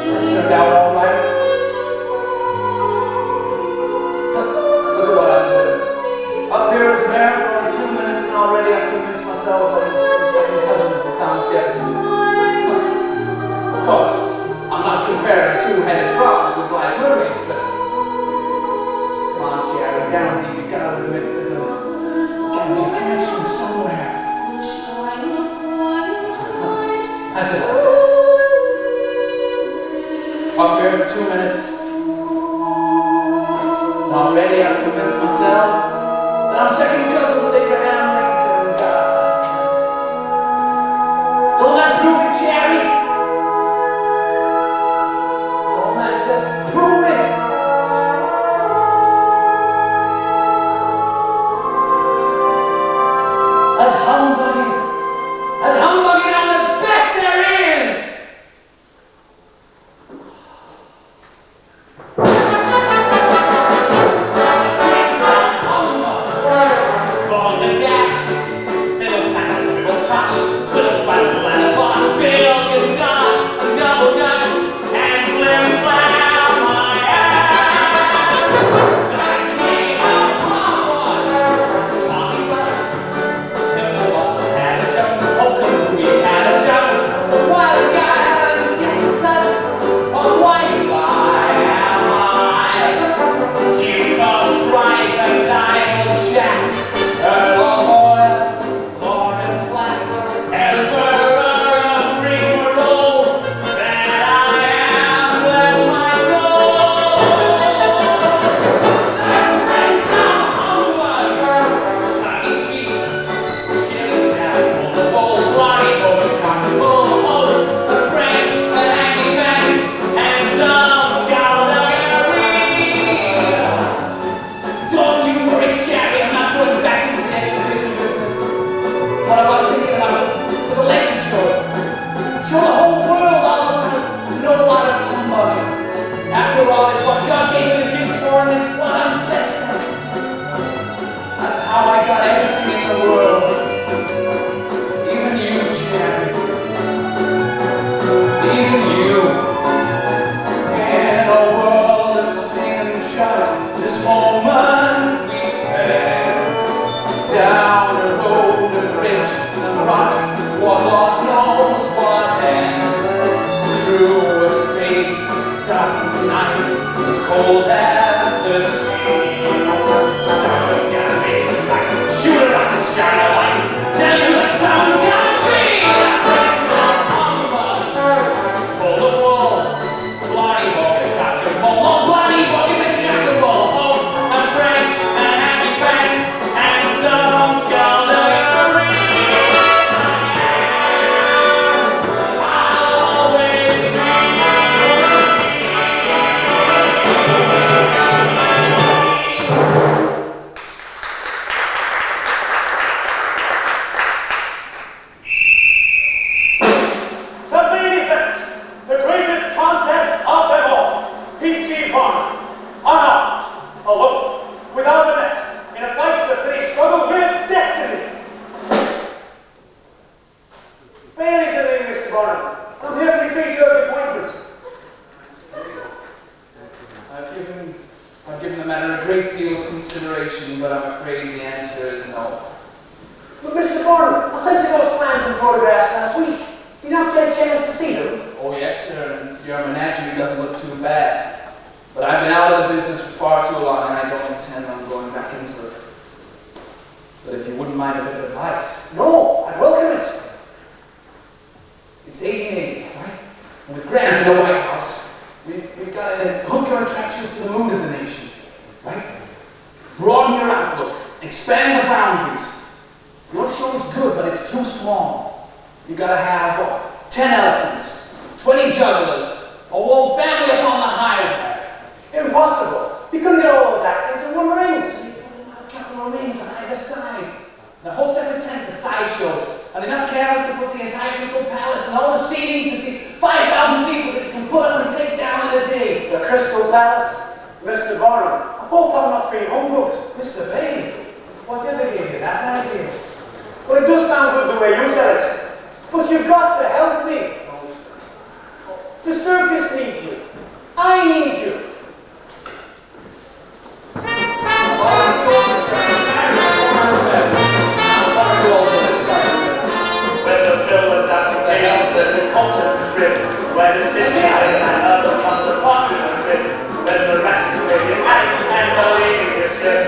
That turned out all right. Look at what I'm doing. Up here as mayor for only 2 minutes, and already I've convinced myself I'm second cousins with Thomas Jefferson. Of course, I'm not comparing two-headed frogs with black mermaids, but come on, Sharon, down deep, you gotta admit there's gotta be a connection somewhere. That's all. Up here for 2 minutes. And already I've convinced myself that I'm second cousin with Abraham Lincoln. Don't that prove it, Jerry? Don't that just prove it? At humbugging, I'm the best there is! It's a humbug! dark night, as cold as the sea. Someone's gonna make it right, shoot a rocket, shine a light, tell you that someone's gonna be a prince of Humber. Full of wool, bloody bogus got your ball, oh bloody bogus and got your ball, hoax and prank and happy prank, and some skullduggery. I'll always be. The main event, the greatest contest of them all. P.T. Barnum, unarmed, alone, without a net, in a fight to the finish struggle with destiny. Bailey's the name, Mr. Barnum. I'm here to treat your appointment. I've given the matter a great deal of consideration, but I'm afraid the answer is no. But Mr. Barnum, I sent you those plans and photographs last week. Did you not get a chance to see them? Oh yes, sir, and your menagerie doesn't look too bad. But I've been out of the business for far too long, and I don't intend on going back into it. But if you wouldn't mind a bit of advice. No, I'd welcome it. It's 1880, right? And with Grant in the White House, we've got to hook your attractions to the mood of the nation, right? Broaden your outlook, expand the boundaries. Your show's good, but it's too small. You gotta have, what, 10 elephants, 20 jugglers, a whole family up on the highway. Impossible. You couldn't get all those accents in one ring. So you put a couple of rings on either side. The whole second tent for sideshows, and enough carrots to put the entire Crystal Palace and all the seating to see 5,000 people that you can put up and take down in a day. The Crystal Palace? Mr. Barnum, I hope I'm not being humbugged. Mr. Bailey, whatever gave you that idea? Well, it does sound good the way you said it. But you've got to help me. The circus needs you. I need you. I've already told you, sir, I'm tired of my best. I'm far too old for this stuff, sir. When the pill of Dr. Gaines lives in culture grip, when the stitch is in and others comes apart with a grip, when the rats are waiting and the leaving the ship,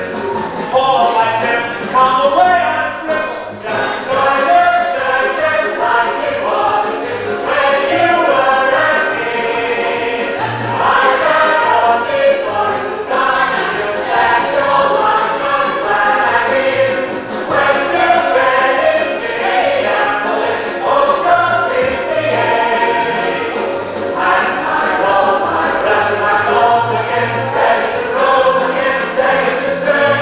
Paul like him, come away on a trip, just join the circus like you wanted to when you were a kid. I got all before you got you, that's your one good wagon. When you're ready, Minneapolis, oh, go in the air. And I roll my brush, my gold again, ready to roll again, ready to stir.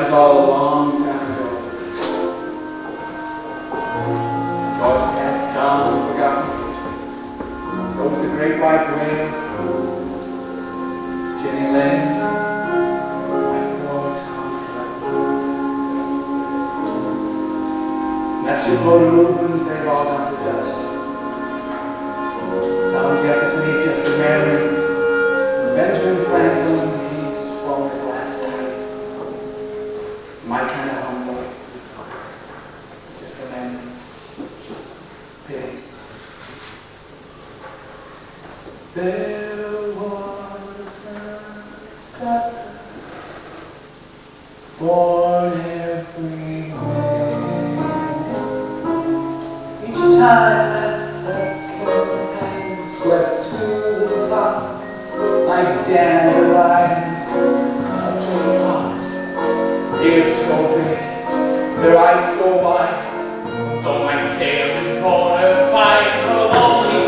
was all a long time ago. Joyce Cat's gone and forgotten. So's the great white whale. Jenny Lind, I thought it's That's your Shipload Rubens, they've all gone to dust. Thomas Jefferson, he's just a memory. Benjamin Franklin, he's fallen his last night. My kind of humble. It's just a memory. Pity. There was a sucker born every minute. Each time that second hand swept to the top, like dandelions up to the pot. Ears so big, their eyes so wide, though my tail is born of fire so lonely.